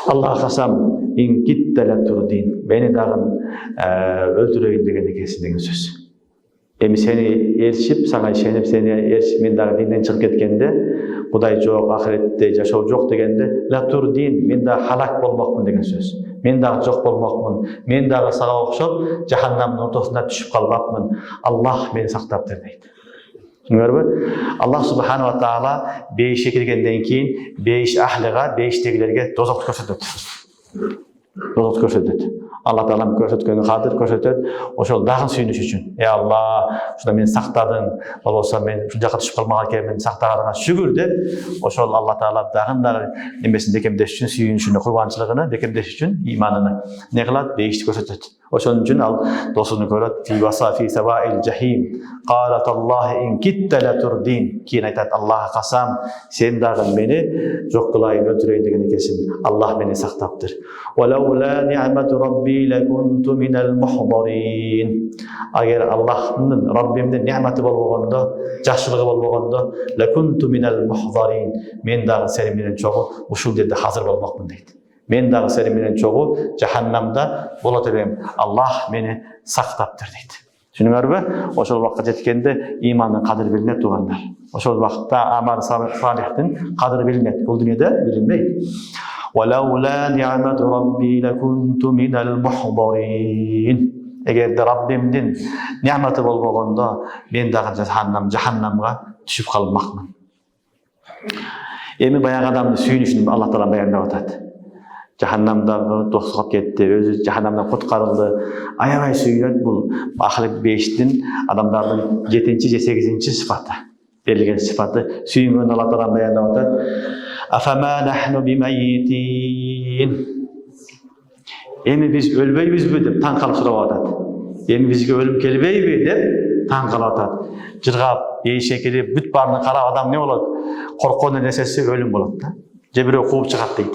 Аллах касам, ин киттеле турдин. Мени дагы өлтүрөйүн деген экенсиң деген сөз. Эми сени ээрчип, сага ишенип, сени ээрчип мен дагы динден чыгып кеткенде, Кудай жок, ахиретте жашоо жок дегенде, ла турдин, мен дагы халак болмокмун деген сөз. Мен дагы жок болмокмун. Мен дагы сага окшоп жаханнамдын ортосунда түшүп калбакмын. Аллах мени сактаптыр дейт. Түшүнүңөрбү? Аллах субхана ва таала бейишке киргенден кийин бейиш ахлига, бейиштегилерге дозокту көрсөтөт. Дозокту көрсөтөт. Алла таала көрсөткөнгө кадыр көрсөтөт. Ошол дагы сүйүнүш үчүн. Алла, ушунда мени сактадың. Болбосо мен ушул жака түшүп калмак экенмин, сактаганыңа шүгүр деп, ошол Алла таала дагы немесин декемдеш үчүн, сүйүнүшүнү, курбанчылыгын декемдеш үчүн иманын не кылат? Бейишти көрсөтөт. Ошон үчүн ал досун көрөт. Фи васафи саваил жахим. Qalat Allah in kitta la turdin. Кийин айтат: Аллахка касам, сен дагы мени жок кылайын, өлтүрөйүн деген экенсиң. Аллах мени сактаптыр. Walawla ni'matu rabbi lakuntu minal muhdarin. Агер Аллахтын, Раббимдин ni'mati болбогондо, жакшылыгы болбогондо, lakuntu minal muhdarin. Мен дагы сени менен чогуу ушул жерде азыр болмокмун дейт. Мен дагы сени менен чогуу жаханнамда болот элем. Аллах мени сактаптыр дейт. Түшүнүңөрбү? Ошол убакка жеткенде имандын кадыры билинет туугандар. Ошол убакта амал салихтин кадыры билинет. Бул дүйнөдө билинбейт. Walawla ni'matu rabbi lakuntu minal muhdarin. Эгерде Раббимдин ni'mati болбогондо, мен дагы жаханнамга түшүп калмакмын. Эми баягы адамдын сүйүнүшүн Аллах таала баяндап атат. Жаханнамдагы тосуп кетти, өзү жаханнамдан куткарылды. Аябай сүйүнөт. Бул ахирет бейиштин адамдардын 7-чи же 8-чи сыфаты. Берилген сыфаты. Сүйүнгөн Аллах таала баяндап атат. Афама нахну бимайитин. Эми биз өлбөйбүзбү деп таң калып сурап атат. Эми бизге өлүм келбейби деп таң калып атат. Жыргап, бейишке кирип, бүт баарына карап адам не болот? Корккон нерсеси өлүм болот да. Же бирөө кууп чыгат дейт.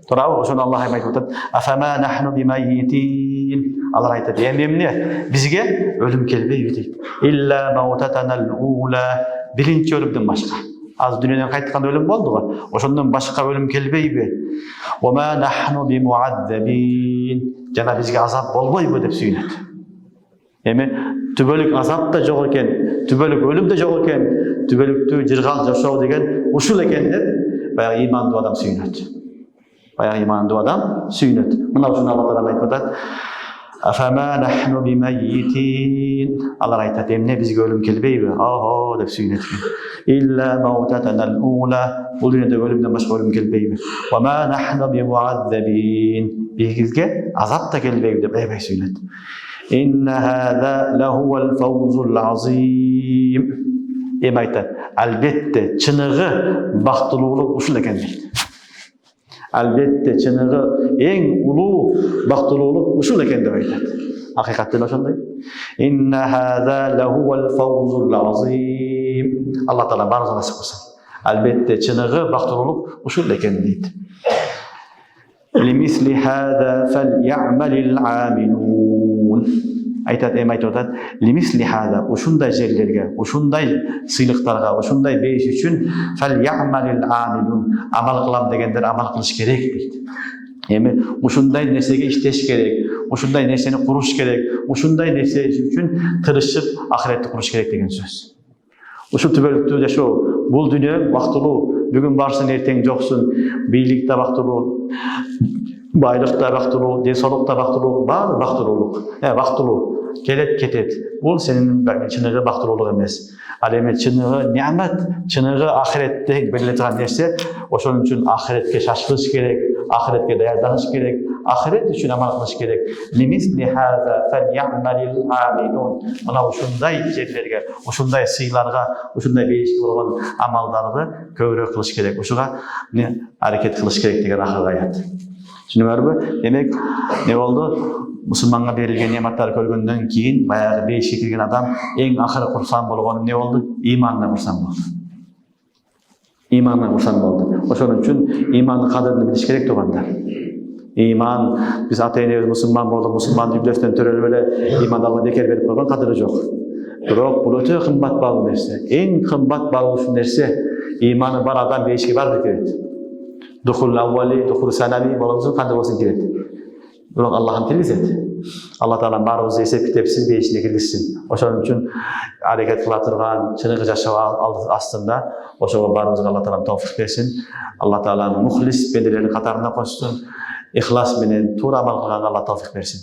Туурабы? Ошону Аллах айтып атат. Афама нахну бимайитин. Алар айтат: эми эмне? Бизге өлүм келбейби дейт. Илля маутатанал ула. Биринчи өлүмдөн башка. Аз дүйнөдөн кайтканда өлүм болду го. Ошондон башка өлүм келбейби? Ва нахну бимуаддабин. Жана бизге азап болбойбу деп сүйүнөт. Эми түбөлүк азап да жок экен, түбөлүк өлүм да жок экен. Түбөлүктүү жыргал жашоо деген ушул экен деп баягы ыймандуу адам сүйүнөт. Баягы ыймандуу адам сүйүнөт. Мына ушуну Алла Таала айтып атат. Афама нахну бимайитин. Алар айтат, эмне бизге өлүм келбейби? Ого деп сүйүнөт. Илля маутатанал ула. Бул дүйнөдө өлүмдөн башка өлүм келбейби? Ва ма нахну бимуаззабин. Бизге азап да келбейби деп аябай сүйүнөт. Инна хаза лахуал фаузул азим. Эм айтат, албетте чыныгы бактылуулук ушул экен дейт. Албетте чыныгы эң улуу бактылуулук ушул экен деп айтат. Акыйкаттан ошондой. Инна хаза лахуал фаузул азим. Алла Таала баарыбызга насип кылсын. Албетте чыныгы бактылуулук ушул экен дейт. Лимисли хаза фальямалил амилун. Айтат, эм айтып атат, лимисли хаза, ушундай жерлерге, ушундай сыйлыктарга, ушундай бейиш үчүн фальямалил амилун. Амал кылам дегендер амал кылыш керек дейт. Эми ушундай нерсеге иштеш керек, ушундай нерсени куруш керек, ушундай нерсе үчүн тырышып ахиретти куруш керек деген сөз. Ушул түбөлүктүү жашоо, бул дүйнө бактылуу, бүгүн барсың, эртең жоксуң, бийлик да бактылуу, байлык да бактылуу, ден соолук да бактылуу, баары бактылуулук. Бактылуу келет кетет. Бул сенин чыныгы бактылуулук эмес. Ал эми чыныгы неамат, чыныгы ахиретте бериле турган нерсе. Ошон үчүн ахиретке шашылыш керек, ахиретке даярданыш керек, ахирет үчүн амал кылыш керек. Лимисли хаза фальямалил амилун. Мына ушундай жерлерге, ушундай сыйларга, ушундай бейишке болгон амалдарды көбүрөөк кылыш керек. Ушуга аракет кылыш керек деген акыркы аят. Түшүнүңөрбү? Демек, не болду? Мусулманга берилген нематтарды көргөндөн кийин баягы бейишке кирген адам эң акыры курсан болгону не болду? Иманына курсан болду. Иманына курсан болду. Ошон үчүн имандын кадырын билиш керек туугандар. Иман, биз ата-энебиз мусулман болуп, мусулман үйлөстөн төрөлүп эле иманды Алла бекер берип койгон кадыры жок. Бирок бул өтө кымбат баалуу нерсе. Эң кымбат баалуу нерсе иманы бар адам бейишке барып кирет. Духул аввали, духул санави болобуз, кандай болсун кирет. Бирок Аллах киргизет. Алла Таала баарыбызды эсеп китепсиз бейишине киргизсин. Ошон үчүн аракет кыла турган чыныгы жашоо астында ошого баарыбызга Алла Таала товфик берсин. Алла Таала мухлис бендердин катарына кошсун. Ихлас менен туура амал кылганга Алла товфик берсин.